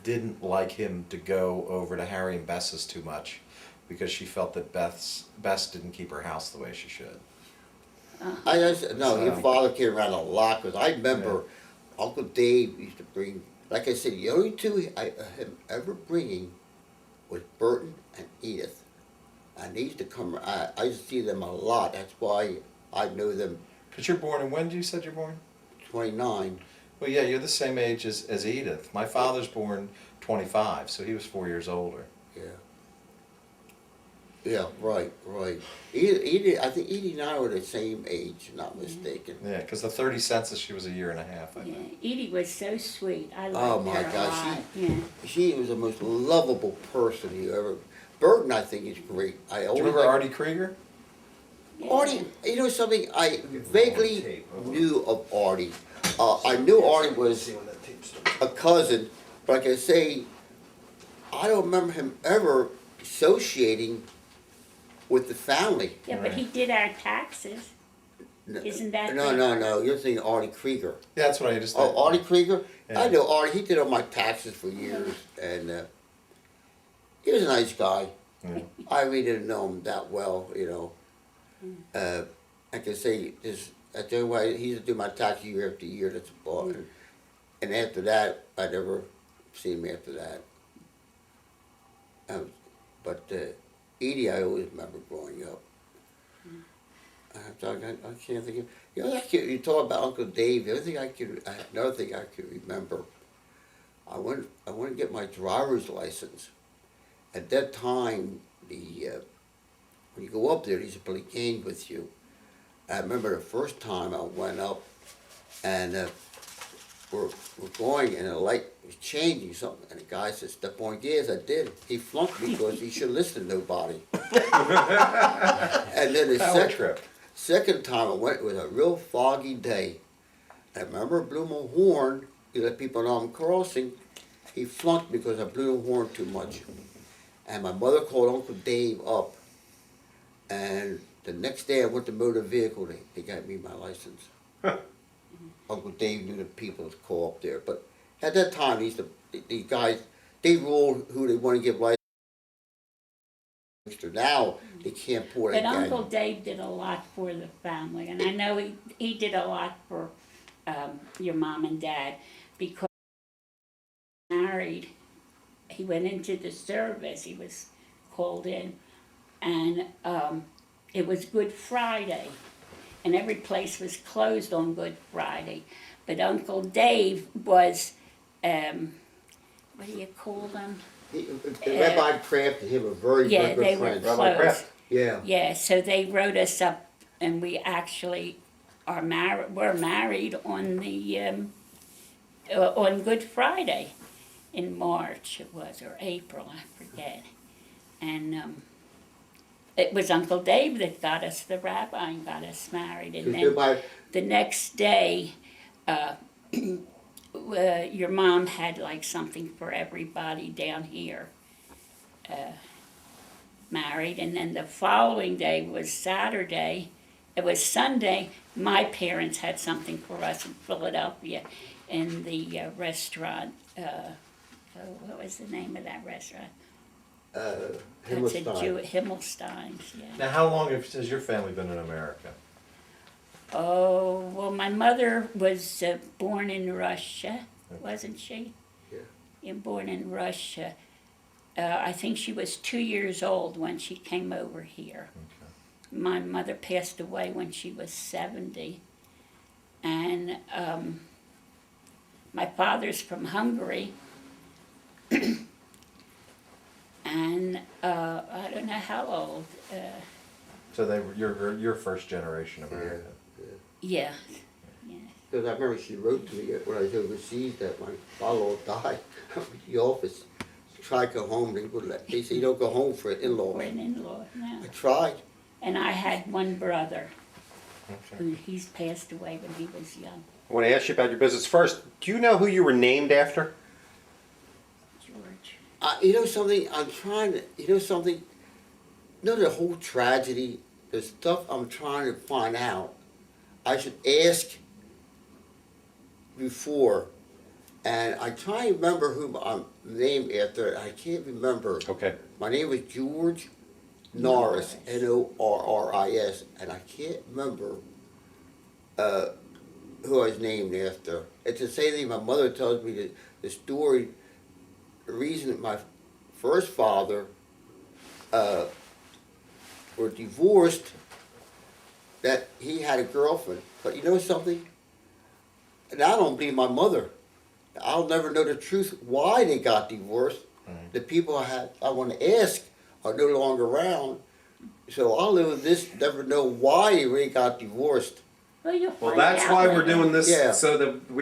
didn't like him to go over to Harry and Bess's too much because she felt that Bess didn't keep her house the way she should. I just, no, So- your father came around a lot because I remember Uncle Dave used to bring, like I said, the only two I him ever bringing was Burton and Edith. And they used to come, I used to see them a lot. That's why I know them Because you're born, and when did you said you're born? 29. Well, yeah, you're the same age as Edith. My father's born 25, so he was 4 years older. Yeah. Yeah, right. Edith, I think Edie and I were the same age, if not mistaken. Yeah, because the 30 census, she was a year and a half, I Yeah, think. Edie was so sweet. I liked Oh, my her a gosh, lot. Yeah. She was the most lovable person you ever. Burton, I think, is great. I Do you always remember liked- Artie Krieger? Artie, you know something? I vaguely knew of Artie. I knew Artie was a cousin, but like I say, I don't remember him ever associating with the family. Yeah, but he did our taxes. Isn't that No, the- no. You're thinking Artie Krieger. Yeah, that's what I just Oh, Artie Krieger? Yeah. I know Artie. He did all my taxes for years, and he was a nice guy. Yeah. I really didn't know him that well, you know. I can say this. I tell you why he used to do my tax year after year. That's about it. And after that, I never seen him after that. But Edie, I always remember growing up. I can't think of. You know, you talk about Uncle Dave. The other thing another thing I could remember. I went to get my driver's license. At that time, when you go up there, they used to play games with you. I remember the first time I went up, and we're going and the light was changing something, and the guy said, "Step on gas." I did. He flunked me because he should listen to nobody. And then the Power trip. second time I went, it was a real foggy day. I remember I blew my horn to let people know I'm crossing. He flunked because I blew the horn too much. And my mother called Uncle Dave up. And the next day I went to motor vehicle, they got me my license. Uncle Dave knew the people to call up there. But at that time, these guys, they ruled who they want to give license. Now they can't pour that But guy. Uncle Dave did a lot for the family, and I know he did a lot for your mom and dad, because he was married, he went into the service, he was called in, and it was Good Friday, and every place was closed on Good Friday. But Uncle Dave was, what do you call them? Rabbi Kraft and him were very Yeah, good they were friends. Rabbi close. Kraft. Yeah. Yeah, so they wrote us up, and we actually are married. We're married on the on Good Friday, in March it was, or April, I forget. And it was Uncle Dave that got us, the rabbi, and got us married. And then Rabbi, the next day, your mom had like something for everybody down here. Married, and then the following day was Saturday. It was Sunday. My parents had something for us in Philadelphia, in the restaurant. What was the name of that restaurant? That's a Himmelstein. Himmelstein's. Yeah. Now, how long has your family been in America? Oh well, my mother was born in Russia, wasn't she? Yeah. Born in Russia. I think she was 2 years old when she came over here. Okay. My mother passed away when she was 70. And my father's from Hungary. And I don't know how old. So you're first generation American. Yeah. Yeah. Because I remember she wrote to me when I was overseas that my father died at the office. Tried to go home, they said you don't go home for an in-law. Or an in-law. No. I tried. And I had one brother. Okay. He's passed away when he was young. I want to ask you about your business first. Do you know who you were named after? George. You know something, I'm trying to, you know something, you know the whole tragedy, the stuff I'm trying to find out, I should ask before, and I try to remember who I'm named after, I can't remember. Okay. My name was George Norris, Norris, and I can't remember who I was named after. It's the same thing my mother tells me the story. The reason that my first father were divorced, that he had a girlfriend. But you know something? And I don't believe my mother. I'll never know the truth why they got divorced. Right. The people I want to ask are no longer around. So I'll live with this, never know why they really got divorced. Well, you'll Well, find that's out why we're later. doing this, Yeah. so that we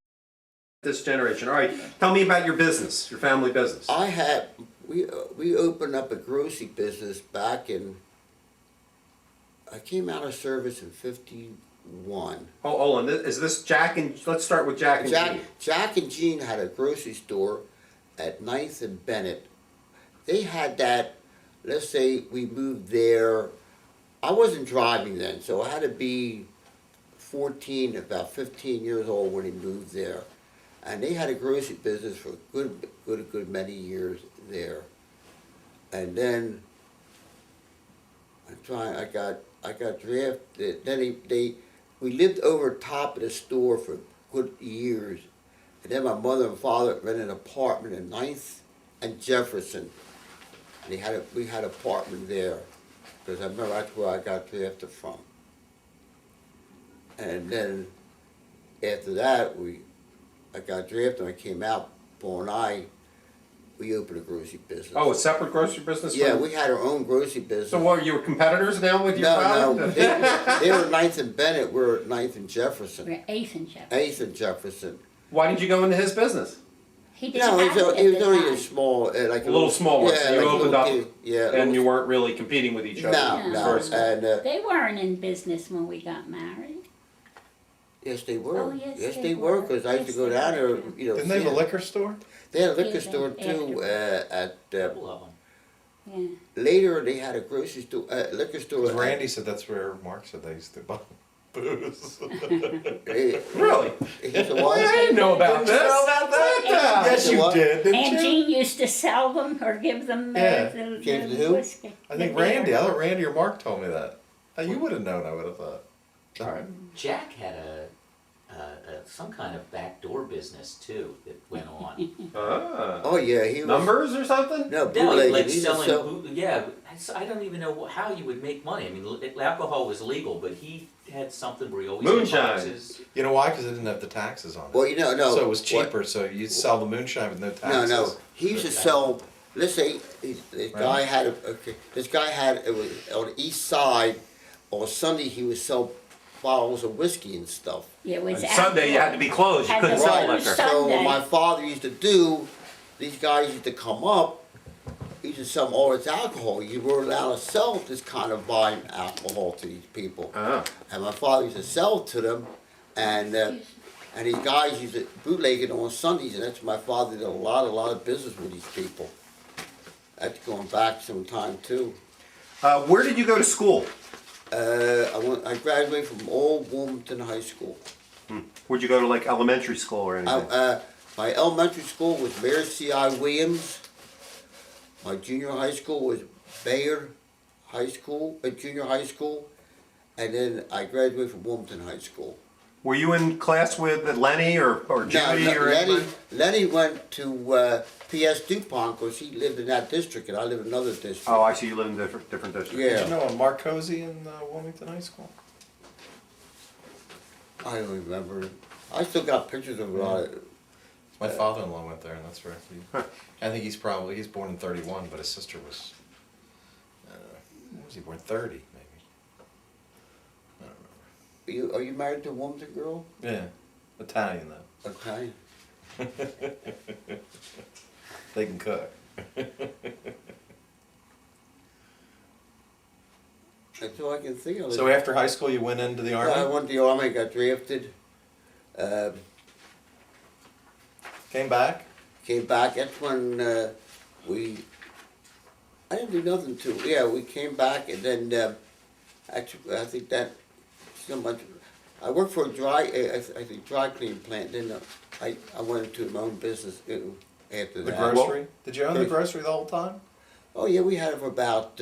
this generation. All right, tell me about your business, your family business. We opened up a grocery business back in, I came out of service in 51. Oh, hold on. Is this Jack and? Let's start with Jack and Jean. Jack and Jean had a grocery store at 9th and Bennett. They had that, let's say we moved there, I wasn't driving then, so I had to be 14, about 15 years old when he moved there. And they had a grocery business for a good many years there. And then I got drafted. Then we lived over top of the store for good years. And then my mother and father rented an apartment in 9th and Jefferson. And we had an apartment there. Because I remember that's where I got drafted from. And then after that, I got drafted and I came out. Paul and I, we opened a grocery business. Oh, a separate grocery business. Yeah, we had our own grocery business. So what? You were competitors now with your No, father? they were 9th and Bennett, we're at 9th and Jefferson. We're 8th and Jefferson. 8th and Jefferson. Why did you go into his business? He didn't No, have it it was at the only a time. small, like A little smaller, so you like a opened little up, kid. Yeah, and you weren't really competing with each other. no, no, First. and They weren't in business when we got married. yes, they were. Oh, yes, they they were, were. because I used to Yes, go they down were, there. too. You know, Didn't they have a see it. liquor store? They had a liquor Yeah, store too. At Couple of them. Yeah. later, they had a grocery store, liquor store. Because Randy said that's where Mark said they used to buy booze. Really? He said, Well, "What?" I didn't know about this. Yes, you What? did, didn't And you? Jean used to sell them or give them Yeah. Give the who? whiskey. I think the beer. Randy. I thought Randy or Mark told me that. You would have known. I would have thought. All right. Jack had some kind of backdoor business too that went on. Ah. Oh yeah, he was. Numbers or something? No, No, bootlegging. like He just selling, sell- yeah. I don't even know how you would make money. I mean, alcohol was legal, but he had something where he always Moonshine. had boxes. You know why? Because it didn't have the taxes on it. Well, no. So it was what- cheaper. So you'd sell the moonshine with no No, taxes. no. He used to sell. Let's say this guy had this guy had it was on the east side. On Sunday, he would sell bottles of whiskey and stuff. Yeah, it was On Sunday, you had to be closed. You Had couldn't to sell close liquor. Sunday. So what my father used to do, these guys used to come up. He used to sell all this alcohol. You weren't allowed to sell this kind of buying alcohol to these people. Ah. And my father used to sell it to them, and these guys used to bootleg it on Sundays, and that's my father did a lot of business with these people. That's going back some time too. Where did you go to school? I graduated from Old Wilmington High School. Would you go to like elementary school or anything? My elementary school was Mayor C.I. Williams. My junior high school was Bayer High School, junior high school, and then I graduated from Wilmington High School. Were you in class with Lenny or Judy No, or anybody? Lenny went to P.S. DuPont because he lived in that district and I live in another district. Oh, I see. You live in different districts. Yeah. Did you know Mark Cozy in Wilmington High School? I don't remember. I still got pictures of it. My father-in-law went there, and that's where I think he's born in 31, but his sister was, when was he born? 30, maybe. I don't Are you married to a Wilmington girl? remember. Yeah, Italian though. Okay. They can cook. That's all I can think of. So after high school, you went into the I army. went to the army, got drafted. Came back. Came back. That's when I didn't do nothing to. Yeah, we came back and then actually I think that so much. I worked for a dry cleaning plant. Then I went into my own business after The that. grocery. Did you own the grocery the whole time? Oh yeah, we had it for about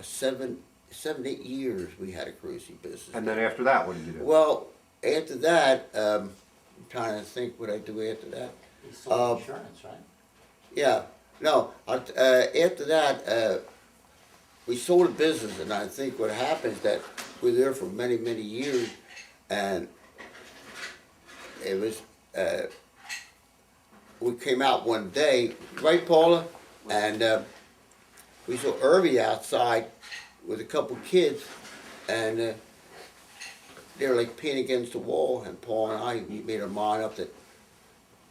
7, 8 years. We had a grocery business. And then after that, what did you do? Well, after that, I'm trying to think what I do after that. He sold insurance, right? Yeah, no. After that, we sold a business, and I think what happened is that we were there for many, many years, and it was. We came out one day, right, Paula, and we saw Irvy outside with a couple kids, and they were like peeing against the wall, and Paul and I, we made our mind up that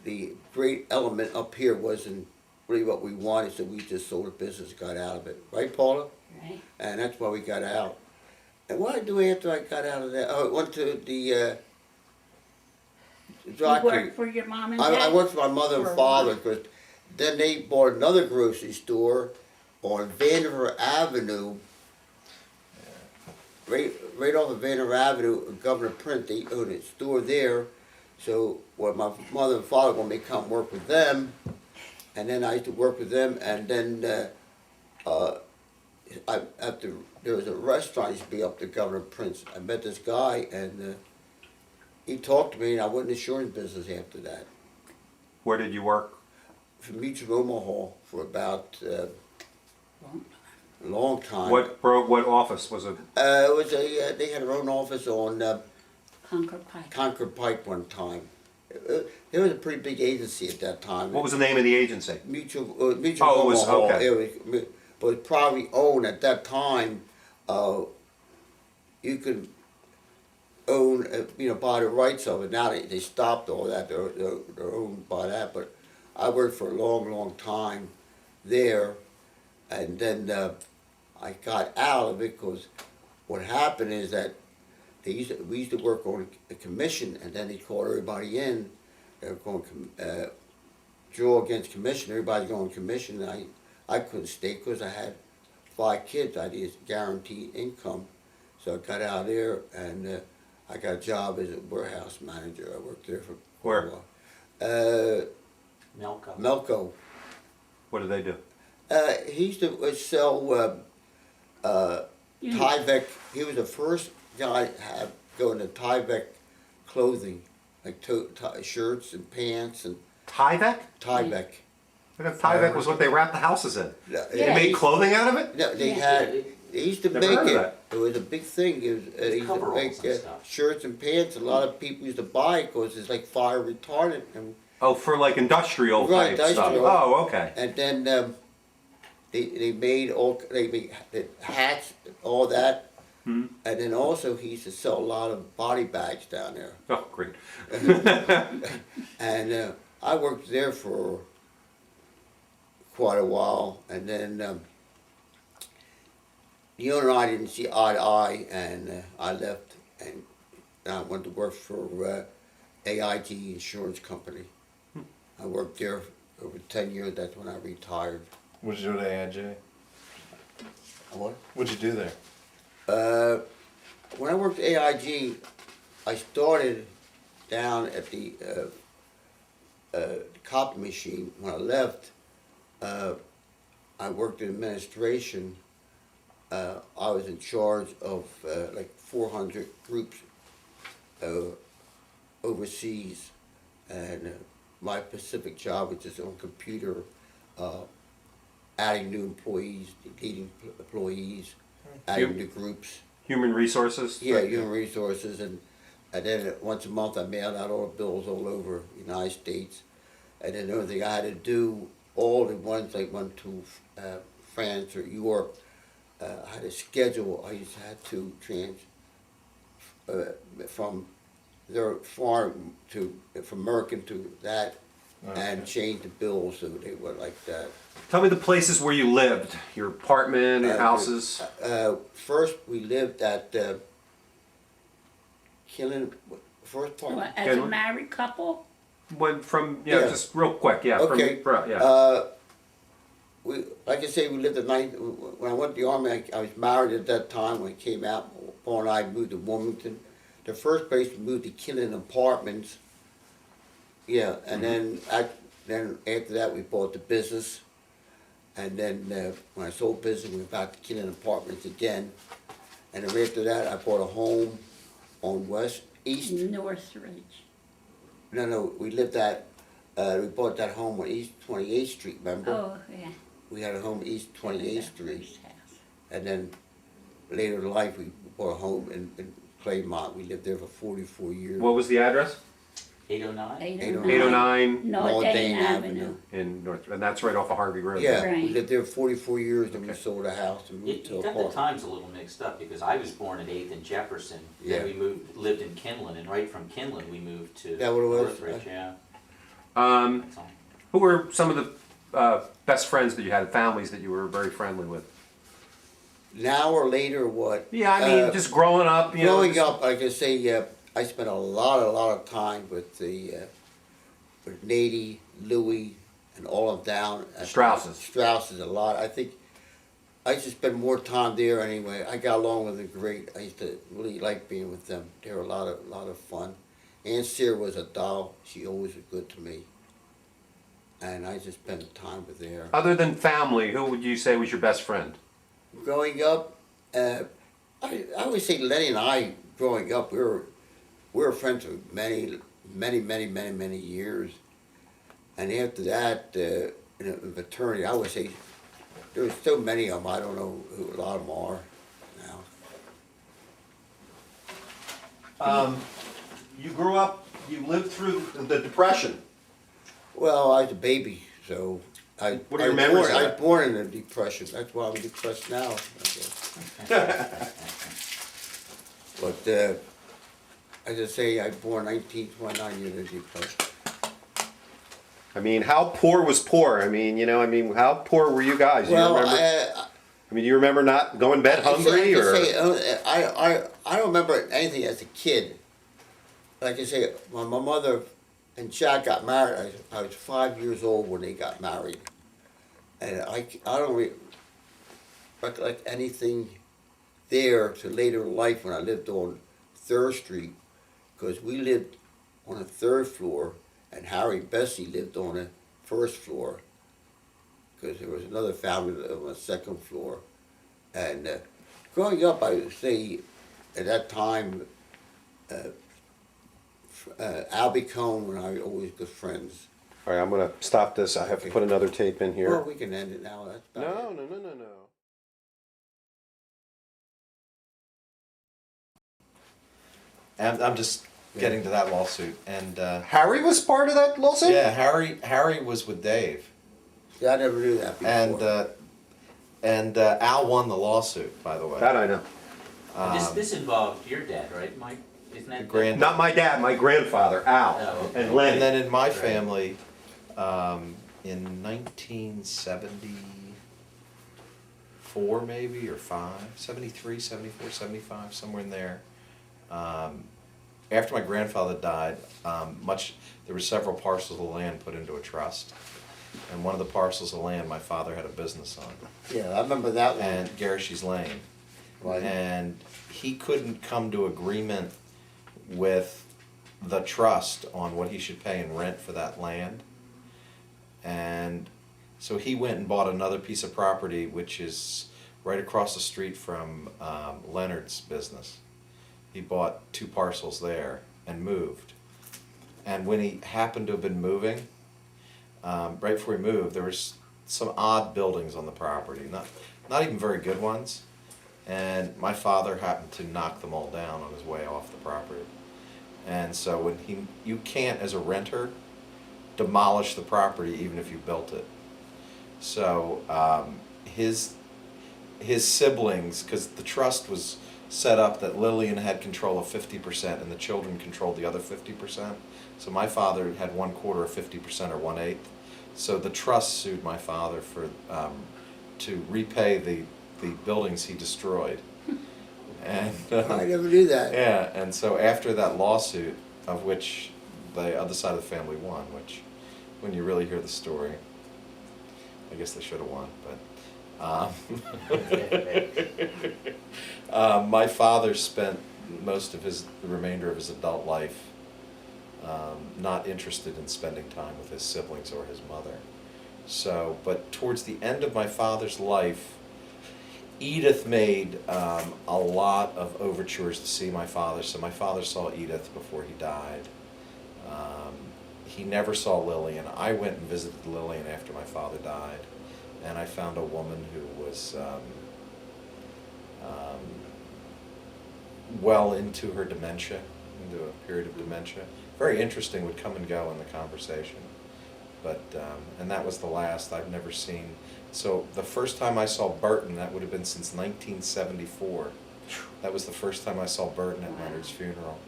the great element up here wasn't really what we wanted, so we just sold the business, got out of it. Right, Paula? Right. And that's why we got out. And what did I do after I got out of that? Oh, I went to the dry You cleaning. worked for your mom and I dad? worked for my mother For a and father, because then they bought another grocery store on Vanderbilt Avenue. Right off of Vanderbilt Avenue, Governor Print, they owned a store there. So when my mother and father wanted me to come work with them, and then I used to work with them, and then after there was a restaurant used to be up to Governor Prince. I met this guy, and he talked to me, and I went in the insurance business after that. Where did you work? For Mutual Omaha for about a long time. What office was it? It was they had their own office on Concord Pike. Concord Pike one time. It was a pretty big agency at that time. What was the name of the agency? Mutual Oh, it was- Omaha. okay. It was, but it probably owned at that time. You could own, buy the rights of it. Now they stopped all that. They're owned by that. But I worked for a long, long time there, and then I got out of it because what happened is that we used to work on a commission, and then they called everybody in. They were going draw against commission. Everybody's going commission, and I couldn't stay because I had 5 kids. I needed guaranteed income, so I got out of there, and I got a job as a warehouse manager. I worked there for Where? a while. Melco. Melco. What do they do? He used to sell Tyvek. He was the first guy to have go into Tyvek clothing, like shirts and pants and Tyvek? Tyvek. I thought Tyvek was what they wrapped the houses in. They Yeah. made clothing out of it? No, they Yeah. had. They used to Never make heard of it. that. It was a big thing. It was, they used to coveralls make and stuff. shirts and pants. A lot of people used to buy it because it's like fire retardant. Oh, for like industrial Right, type stuff. industrial. Oh, okay. And then they made hats, all that. Hmm. And then also he used to sell a lot of body bags down there. Oh, great. And I worked there for quite a while, and then the owner and I didn't see eye to eye, and I left, and I went to work for AIG Insurance Company. I worked there over 10 years. That's when I retired. What'd you do at AIG? What? What'd you do there? When I worked at AIG, I started down at the copy machine. When I left, I worked in administration. I was in charge of like 400 groups overseas, and my specific job was just on computer, adding new employees, deleting employees, adding new groups. Human resources? Yeah, human resources, and then once a month I mailed out all the bills all over the United States. And then the only thing I had to do, all the ones I went to France or Europe, I had a schedule. I just had to from their farm from American to that, and change the bills so they were like that. Tell me the places where you lived, your apartment, your houses. First, we lived at Killen. First part. Well, as a married couple? Went from, Yeah. just real quick, yeah. Okay. From, yeah. We, like I say, we lived at night. When I went to the army, I was married at that time. When I came out, Paul and I moved to Wilmington. The first place we moved to Killen Apartments. Yeah, and then after that we bought the business, and then when I sold business, we went back to Killen Apartments again, and then after that I bought a home on East. Northridge. No, we lived at. We bought that home on East 28th Street. Remember? Oh, yeah. We had a home East 28th Street. First house. And then later in life, we bought a home in Claymont. We lived there for 44 years. What was the address? 809? 809 Nordane Avenue. in North, and that's right off of Harvey Road. Yeah, we Right. lived there 44 years, and we Okay. sold a house and You, moved to you a got the apartment. times a little mixed up because I was born at 8th and Jefferson. Yeah. Then we lived in Kinlan, and right from Kinlan we moved to That what it was? Northridge. Yeah. That's all. Who were some of the best friends that you had, families that you were very friendly with? Now or later, what? Yeah, I mean, just growing up, you know. Growing just- up, I can say I spent a lot of time with with Nady, Louie, and all of down at Strausses. Strausses a lot. I think I used to spend more time there anyway. I got along with them great. I used to really like being with them. They were a lot of fun. Aunt Sarah was a doll. She always was good to me. And I just spent time with her. Other than family, who would you say was your best friend? Growing up, I would say Lenny and I, growing up, we were friends for many years. And after that, in fraternity, I would say there was so many of them. I don't know who a lot of them are now. You grew up, you lived through the Depression. Well, I was a baby, so What are your memories of I that? was born in a depression. That's why I'm depressed now. I guess. But as I say, I born 1929 Unity Post. I mean, how poor was poor? I mean, how poor were you guys? Do you Well, remember? Do you remember not going to bed hungry or? I don't remember anything as a kid. Like I say, when my mother and Jack got married, I was 5 years old when they got married. And I don't recollect anything there to later in life when I lived on 3rd Street, because we lived on the 3rd floor and Harry and Bessie lived on the 1st floor, because there was another family that lived on the 2nd floor. And growing up, I would say at that time, Albie Cohn and I were always good friends. All right, I'm gonna stop this. I have to put another tape in here. Well, we can end it now. That's about it. No. And I'm just getting to that lawsuit, and Harry was part of that lawsuit? yeah, Harry was with Dave, Yeah, I never knew that before. and Al won the lawsuit, by the way. That I know. This involved your dad, right, Mike? Isn't that Not my dad, my grandfather, Al, Oh, okay. and Lenny. And then in my Right. family, in 1974 maybe, or 73, 74, 75, somewhere in there, after my grandfather died, there were several parcels of land put into a trust. And one of the parcels of land my father had a business on, Yeah, I remember that one. and Garrishy's Lane. Right. And he couldn't come to agreement with the trust on what he should pay in rent for that land. And so he went and bought another piece of property, which is right across the street from Leonard's business. He bought 2 parcels there and moved. And when he happened to have been moving, right before he moved, there was some odd buildings on the property, not even very good ones. And my father happened to knock them all down on his way off the property. And so you can't, as a renter, demolish the property even if you built it. So his siblings, because the trust was set up that Lillian had control of 50% and the children controlled the other 50%. So my father had 1/4 of 50% or 1/8. So the trust sued my father to repay the buildings he destroyed. And I never knew that. yeah, and so after that lawsuit, of which the other side of the family won, which when you really hear the story, I guess they should have won, but my father spent most of the remainder of his adult life not interested in spending time with his siblings or his mother. So, but towards the end of my father's life, Edith made a lot of overtures to see my father. So my father saw Edith before he died. He never saw Lillian. I went and visited Lillian after my father died, and I found a woman who was well into her dementia, into a period of dementia. Very interesting, would come and go in the conversation. But, and that was the last. I've never seen. So the first time I saw Burton, that would have been since 1974. That was the first time I saw Burton at Leonard's funeral.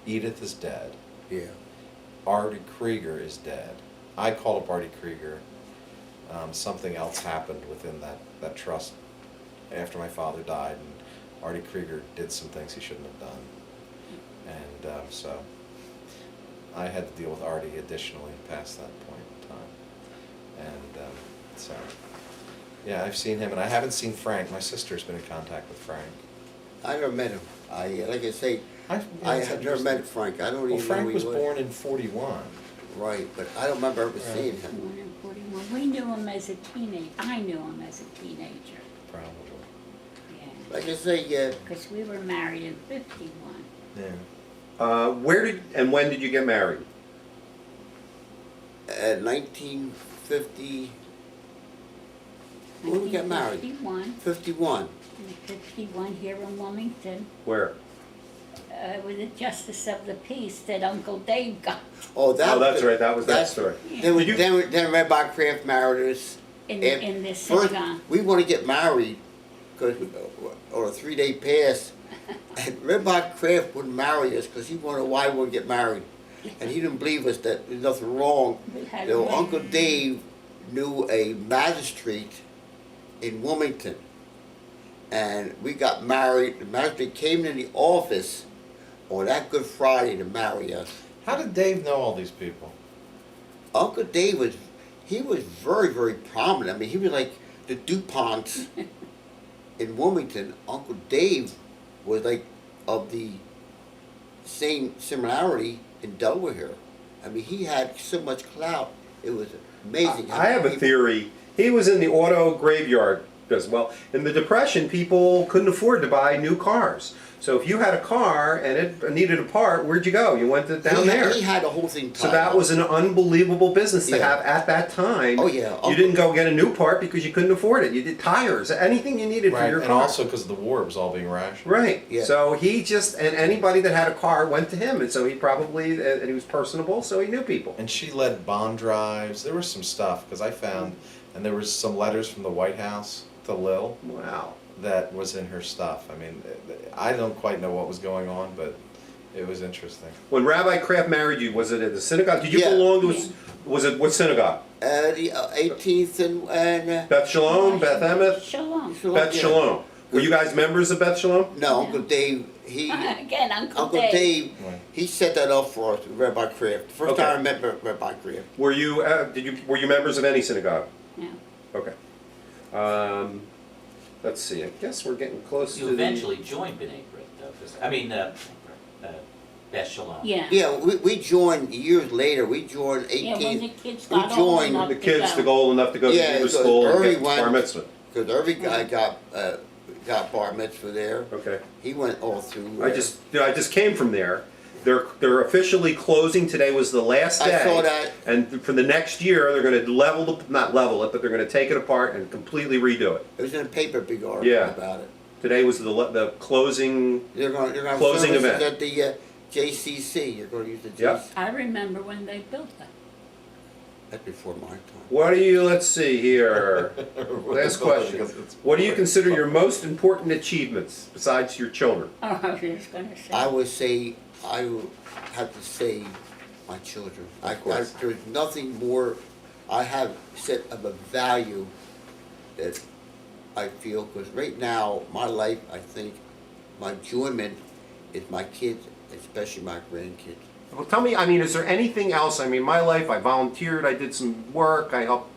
Edith is dead. Yeah. Artie Krieger is dead. I called up Artie Krieger. Something else happened within that trust after my father died, and Artie Krieger did some things he shouldn't have done. And so I had to deal with Artie additionally past that point in time. And so, yeah, I've seen him, and I haven't seen Frank. My sister's been in contact with Frank. I never met him. Like I say, I have never met Frank. I don't Well, even Frank know who was he born in 41. Right, but I don't remember ever seeing him. Born in 41. We knew him as a teenager. I knew him as a teenager. Probably. Yeah. Like I say, Because we were married in 51. Yeah. Where did and when did you get married? at 1950, when did we get married? 51. 51. 51 here in Wilmington. Where? With the Justice of the Peace that Uncle Dave got Oh, Oh, that's right. That was that story. Then, Did you- then Rabbi Kraft married us. in And the first, synagogue. we want to get married because on a 3-day pass, And Rabbi Kraft wouldn't marry us because he wanted why we wouldn't get married. And he didn't believe us that there's nothing wrong. We had So a man. Uncle Dave knew a magistrate in Wilmington. And we got married. The magistrate came in the office on that Good Friday to marry us. How did Dave know all these people? Uncle Dave was very, very prominent. I mean, he was like the DuPonts in Wilmington. Uncle Dave was like of the same similarity in Delaware here. I mean, he had so much clout. It was amazing. I have a theory. He was in the auto graveyard as well. In the Depression, people couldn't afford to buy new cars. So if you had a car and it needed a part, where'd you go? You went down there. He had the whole thing tied So that up. was an unbelievable business to Yeah. have at that time. Oh, yeah. You didn't go get a new part because you couldn't afford it. You did tires, anything you needed for Right, your and car. also because of the war, it was all being rationed. Right. Yeah. So he just, and anybody that had a car went to him, and so he probably, and he was personable, so he knew people. And she led bond drives. There was some stuff because I found, and there was some letters from the White House to Lil Wow. that was in her stuff. I mean, I don't quite know what was going on, but it was interesting. When Rabbi Kraft married you, was it at the synagogue? Did you Yeah. belong to was it, what synagogue? The 18th and Beth Shalom, Beth Emet, Shalom. Beth yeah. Shalom. Were you guys members of Beth Shalom? No, Uncle Dave, he, Again, Uncle Uncle Dave. Dave, Right. he set that up for us, Rabbi Kraft. First Okay. time I met Rabbi Kraft. Were you, were you members of any synagogue? No. Okay. Let's see, I guess we're getting close You to eventually joined B'nai B'rith, though. I mean, Beth Shalom. Yeah. Yeah, we joined years later. We joined Yeah, when the 18, kids we got old joined enough the to kids go. to go old enough to go to Yeah, Hebrew so school and early get one- bar mitzvah. because every guy got bar mitzvah there. Okay. He went all through. I just came from there. They're officially closing. Today was the last I day. saw that. And for the next year, they're going to not level it, but they're going to take it apart and completely redo it. It was in a paper, big article Yeah. about it. Today was the closing. They're going to have Closing services event. at the JCC. You're going to use the JCC. Yep. I remember when they built that. That's before my time. What do you? Let's see here. Last question. What do you consider your most important achievements besides your children? Oh, I was just gonna say. I would have to say my children. course. There's nothing more I have set of a value that I feel, because right now, my life, I think, my enjoyment is my kids, especially my grandkids. Well, tell me. I mean, is there anything else? I mean, my life. I volunteered. I did some work. I helped.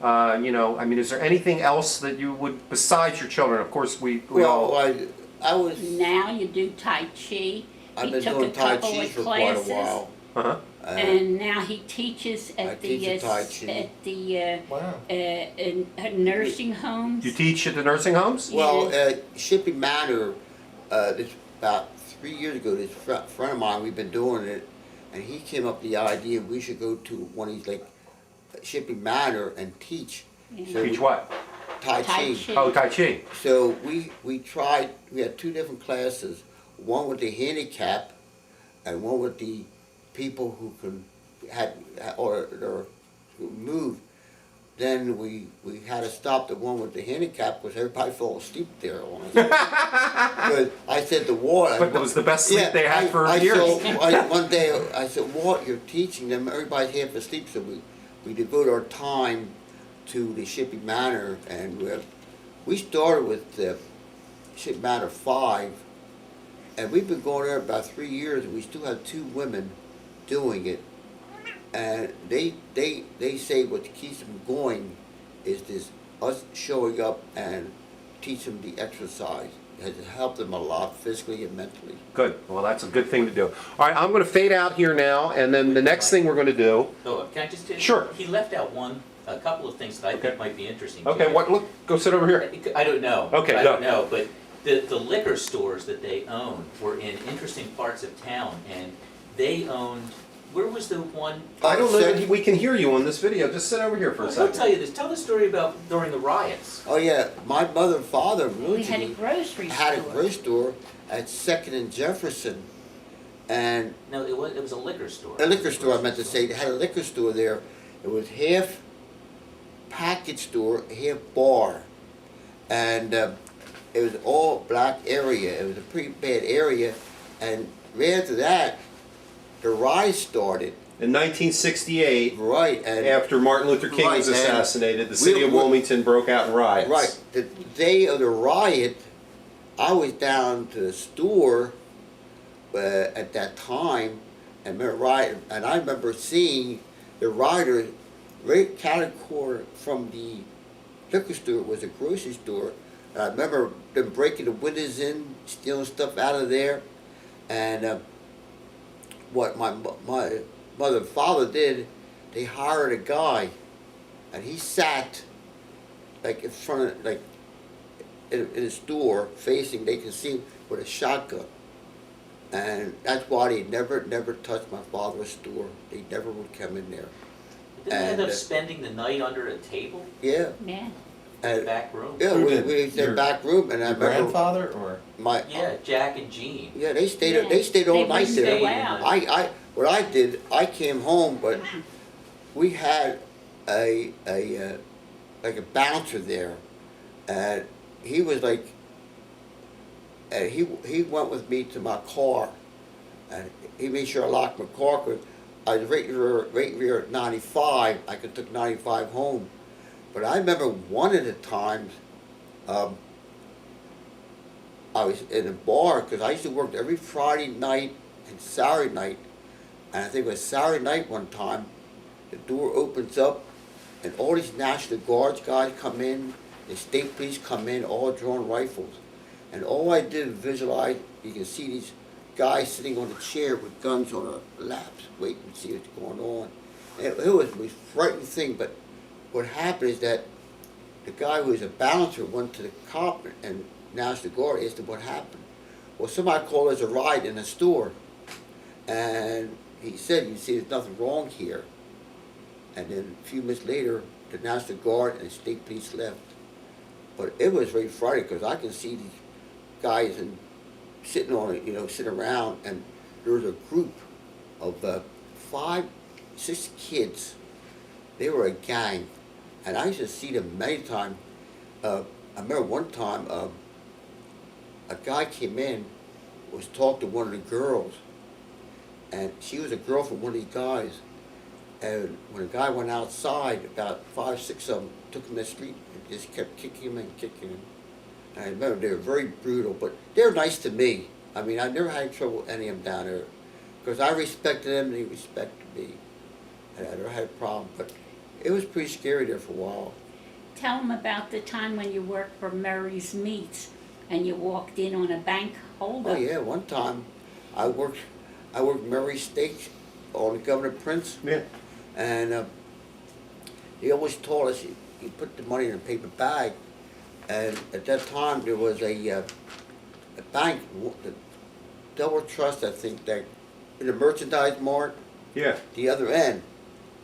I mean, is there anything else that you would besides your children? Of course, we all. Well, I was, Now you do Tai Chi. I've He been took doing a Tai couple Chi of for quite a classes, while. Uh-huh. and now he teaches I at teach the at Tai Chi. Wow. nursing homes. You teach at the nursing homes? Well, Shipping Manor, this about 3 years ago, this friend of mine, we've been doing it, and he came up with the idea we should go to one of these, like, Shipping Manor and teach. Yeah. So Teach what? Tai Tai Chi. Chi. Oh, Tai Chi. So we tried, we had two different classes, one with the handicap and one with the people who or who moved. Then we had to stop the one with the handicap because everybody fell asleep there on us. Because I said to Walt, But it was the best sleep they had for years. One day I said, Walt, you're teaching them, everybody's half asleep, so we devote our time to the Shipping Manor, and we started with the Shipping Manor 5, and we've been going there about 3 years, and we still have 2 women doing it. And they say what keeps them going is this, us showing up and teach them the exercise. It has helped them a lot physically and mentally. Good. Well, that's a good thing to do. All right, I'm going to fade out here now, and then the next thing we're going to do. Oh, can I just? Sure. He left out a couple of things that I Okay. think might be interesting. to Okay, you. what? Look, go sit over here. I don't know. Okay, I go. don't know, but the liquor stores that they own were in interesting parts of town, and they owned. Where was the one? I don't know that we can hear you on this video. Just sit over here for a Well, I'll second. tell you this. Tell the story about during the riots. Oh yeah, my mother and father We had a originally grocery had a store. grocery store at 2nd and Jefferson, and No, it was a liquor store. a liquor store, I meant to say. They had a liquor store there. It was half package store, half bar. And it was all black area. It was a pretty bad area, and right after that, the riots started. In 1968, Right, and after Martin Luther King was Right, and assassinated, the city of we- Wilmington broke out in riots. right, the day of the riot, I was down to the store at that time, and I remember seeing the rioters right catty corner from the liquor store was a grocery store. And I remember them breaking the windows in, stealing stuff out of there, and what my mother and father did, they hired a guy, and he sat like in front of in a store facing, they could see him with a shotgun. And that's why they never touched my father's store. They never would come in there. Didn't they end up spending the night under a table Yeah. Yeah. in the And, back room? yeah, Who we did? was in Your- the back room, and I Your remember grandfather or? my Yeah, Jack and Jean. yeah, they stayed Yeah. they stayed all They night wouldn't there. go out. What I did, I came home, but we had a like a bouncer there, and he was like, and he went with me to my car, and he made sure I locked my car, because I was right near 95. I could took 95 home, but I remember one of the times, I was in a bar, because I used to work every Friday night and Saturday night, and I think it was Saturday night one time, the door opens up, and all these National Guards guys come in, the state police come in, all drawn rifles. And all I did was visualize, you can see these guys sitting on a chair with guns on their laps, waiting to see what's going on. And it was a frightening thing, but what happened is that the guy who was a bouncer went to the cop and National Guard asked him what happened. Well, somebody called us a riot in a store, and he said, you see, there's nothing wrong here. And then a few minutes later, the National Guard and the state police left. But it was very frightening, because I can see these guys sitting on it, sitting around, and there was a group of 5, 6 kids. They were a gang, and I used to see them many times. I remember one time a guy came in, was talking to one of the girls, and she was a girl from one of these guys. And when the guy went outside, about 5, 6 of them took him to the street and just kept kicking him and kicking him. And I remember they were very brutal, but they were nice to me. I mean, I never had trouble with any of them down there, because I respected them and they respected me. And I never had a problem, but it was pretty scary there for a while. Tell them about the time when you worked for Murray's Meats and you walked in on a bank holdup. Oh yeah, one time I worked Murray Steak on the Governor Prince. Yeah. And he always told us, you put the money in a paper bag. And at that time, there was a bank, the Double Trust, I think, that in the Merchandise Mart, Yeah. the other end.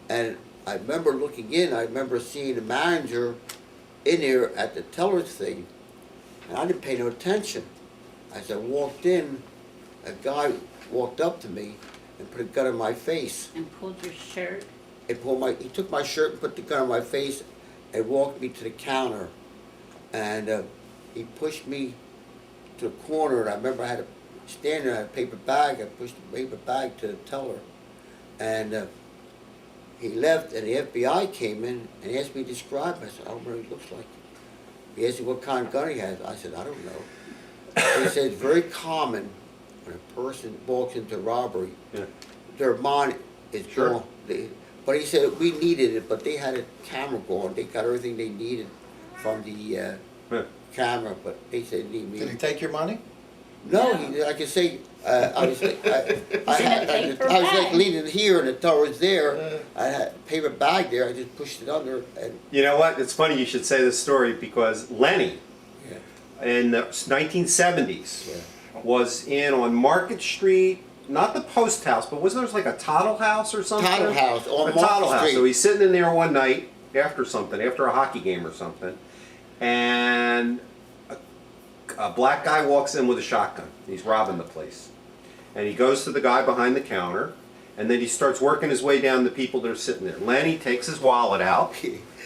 And I remember looking in, I remember seeing the manager in there at the teller's thing, and I didn't pay no attention. As I walked in, a guy walked up to me and put a gun in my face. And pulled your shirt. He took my shirt and put the gun on my face and walked me to the counter. And he pushed me to the corner, and I remember I had to stand there, I had a paper bag, I pushed the paper bag to the teller. And he left, and the FBI came in and he asked me to describe him. I said, I don't know what he looks like. He asked me what kind of gun he has. I said, I don't know. He said, it's very common when a person walks into robbery, Yeah. their mind is Sure. gone. But he said, we needed it, but they had a camera going. They got everything they needed from the Yeah. camera, but they said, need me. Did he take your money? No, No. I could say, I was like, I in a paper was like bag. leaning here and the teller was there. I had a paper bag there, I just pushed it under and, You know what? It's funny you should say this story, because Lenny yeah, in the 1970s yeah. was in on Market Street, not the Post House, but was there like a Toddle House or something? Toddle House on A Market Toddle House. Street. So he's sitting in there one night after a hockey game or something, and a black guy walks in with a shotgun. He's robbing the place. And he goes to the guy behind the counter, and then he starts working his way down the people that are sitting there. Lenny takes his wallet out,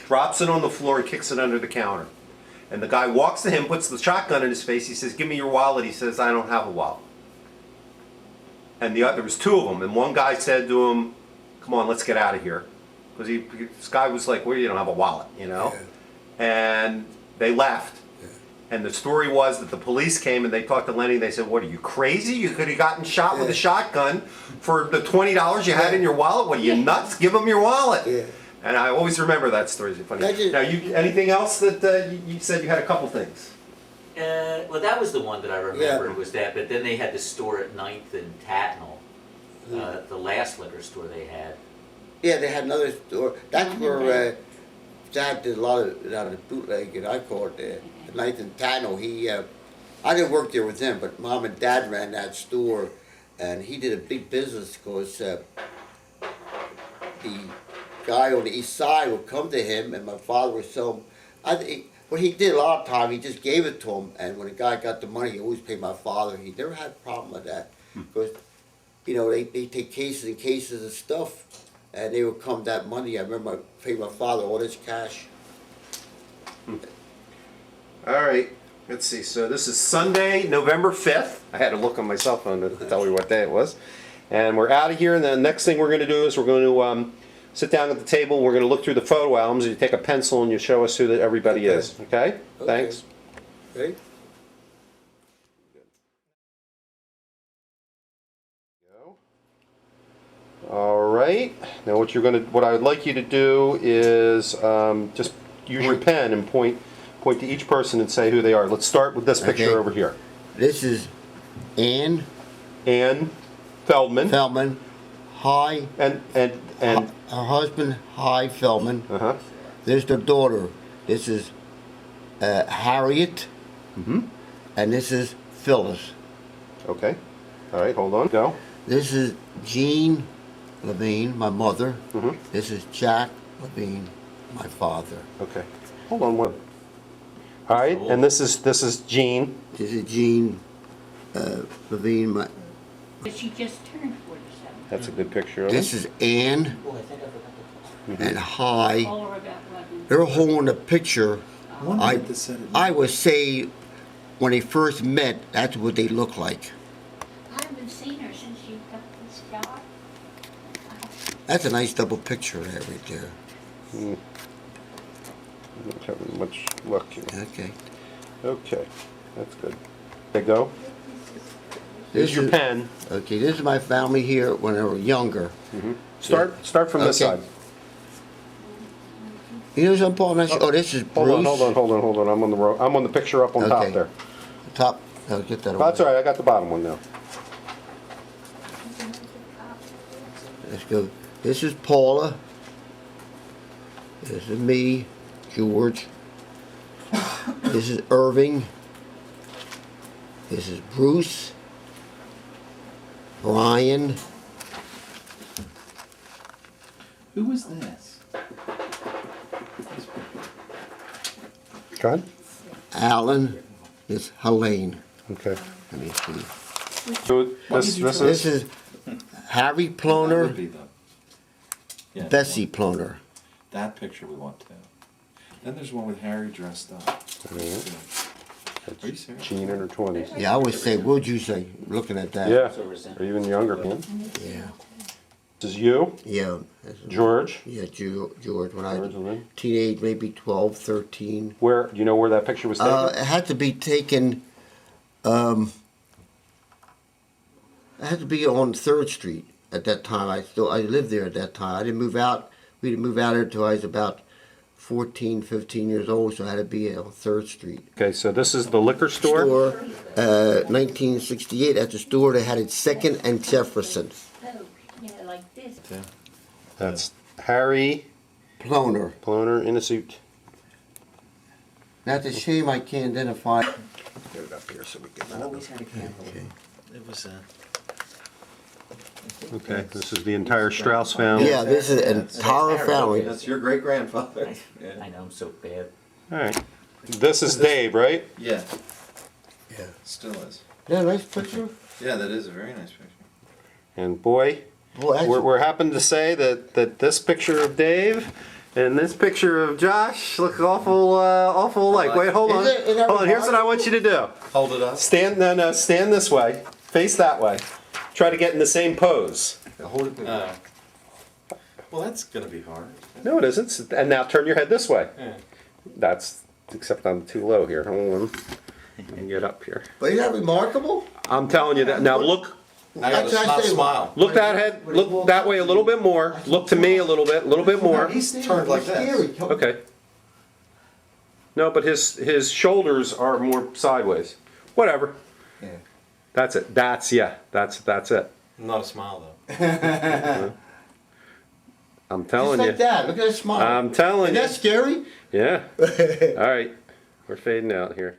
drops it on the floor, and kicks it under the counter. And the guy walks to him, puts the shotgun in his face. He says, "Give me your wallet." He says, "I don't have a wallet." And there was two of them, and one guy said to him, "Come on, let's get out of here," because this guy was like, "Well, you don't have a wallet, you know." And they left. And the story was that the police came and they talked to Lenny. They said, "What, are you crazy? You could have gotten shot with a shotgun for the $20 you had in your wallet. What, are you nuts? Give him your wallet." Yeah. And I always remember that story. It's funny. That is- Now, anything else that you said you had a couple things? Well, that was the one that I remembered Yeah. was that, but then they had the store at 9th and Tatnall, the last liquor store they had. Yeah, they had another store. That's where Dad did a lot of bootleg, and I call it the Ninth and Tatnall. I didn't work there with him, but Mom and Dad ran that store, and he did a big business because the guy on the east side would come to him, and my father would sell him. What he did a lot of time, he just gave it to him, and when the guy got the money, he always paid my father. He never had a problem with that, because they take cases and cases of stuff, and they would come that Monday. I remember I paid my father all this cash. All right. Let's see. So this is Sunday, November 5th. I had to look on my cell phone to tell you what day it was. And we're out of here. And the next thing we're going to do is we're going to sit down at the table. And we're going to look through the photo albums. You take a pencil and you show us who everybody is. Okay? Thanks. Okay? All right. Now what I would like you to do is just use your pen and point to each person and say who they are. Let's start with this picture Okay. over here. This is Ann Feldman. Feldman, Hi, And her husband, Hi Feldman. uh-huh. There's their daughter. This is Harriet, and this is Phyllis. Okay. All right, hold on. Go. This is Jean Levine, my mother. Mhm. This is Jack Levine, my father. Okay. Hold on one. All right, and this is Jean. This is Jean Levine. But she just turned 47. That's a good picture of This him. is Ann Oh, I think I forgot to and Hi. All over that weapon. They're holding a picture. Wondered to set it. I would say when they first met, that's what they look like. I haven't seen her since you got this job. That's a nice double picture there, right there. Not having much luck here. Okay. Okay, that's good. Okay, go. This Use your is- pen. Okay, this is my family here when they were younger. Start from this Okay. side. You know something, Paul? Oh, this is Bruce. Hold on. I'm on the picture up on top Okay. there. Top. I'll get that over. That's all right. I got the bottom one now. Let's go. This is Paula. This is me, George. This is Irving. This is Bruce. Brian. Who was this? Go ahead. Alan. This is Helene. Okay. Let me see. So this This is Harry That would Ploner, be the. Yeah, Bessie Ploner. That picture we want too. Then there's one with Harry dressed up. Are you serious? Jean in her 20s. Yeah, I always say, what would you say, looking at that? Yeah, or even younger. Man. Yeah. This is you, Yeah. George. Yeah, George, when I George, and then- teenage, maybe 12, 13. Where, do you know where that picture was taken? It had to be taken, it had to be on 3rd Street at that time. I lived there at that time. I didn't move out. We didn't move out there until I was about 14, 15 years old, so it had to be on 3rd Street. Okay, so this is the liquor store? 1968, at the store, they had it 2nd and Jefferson. Oh, yeah, like this. That's Harry Ploner. Ploner in a suit. Now, it's a shame I can't identify. Get it up here so we can. Always had a camera. Okay. It was Okay, this is the entire Strauss family. Yeah, this is an entire family. That's your great grandfather. I know, I'm so bad. All right. This is Dave, right? Yeah, Yeah. still is. Yeah, nice picture. Yeah, that is a very nice picture. And boy, Boy, that's, we're happen to say that this picture of Dave And this picture of Josh look awful alike. Wait, hold on. Isn't that Hold on. Here's what I want you to do. Hold it up. Stand this way. Face that way. Try to get in the same pose. Hold it. Well, that's gonna be hard. No, it isn't. And now turn your head this way. Yeah. That's, except I'm too low here. Hold on. Let me get up here. But isn't that remarkable? I'm telling you that. Now look I gotta That's what I not say. smile. Look that head. Look that way a little bit more. Look to me a little bit more. He's turned like Scary. this. Okay. No, but his shoulders are more sideways. Whatever. Yeah. That's it. That's it. Not a smile though. I'm Just telling like you. that. Look at that smile. I'm telling Isn't you. that scary? Yeah. All right. We're fading out here.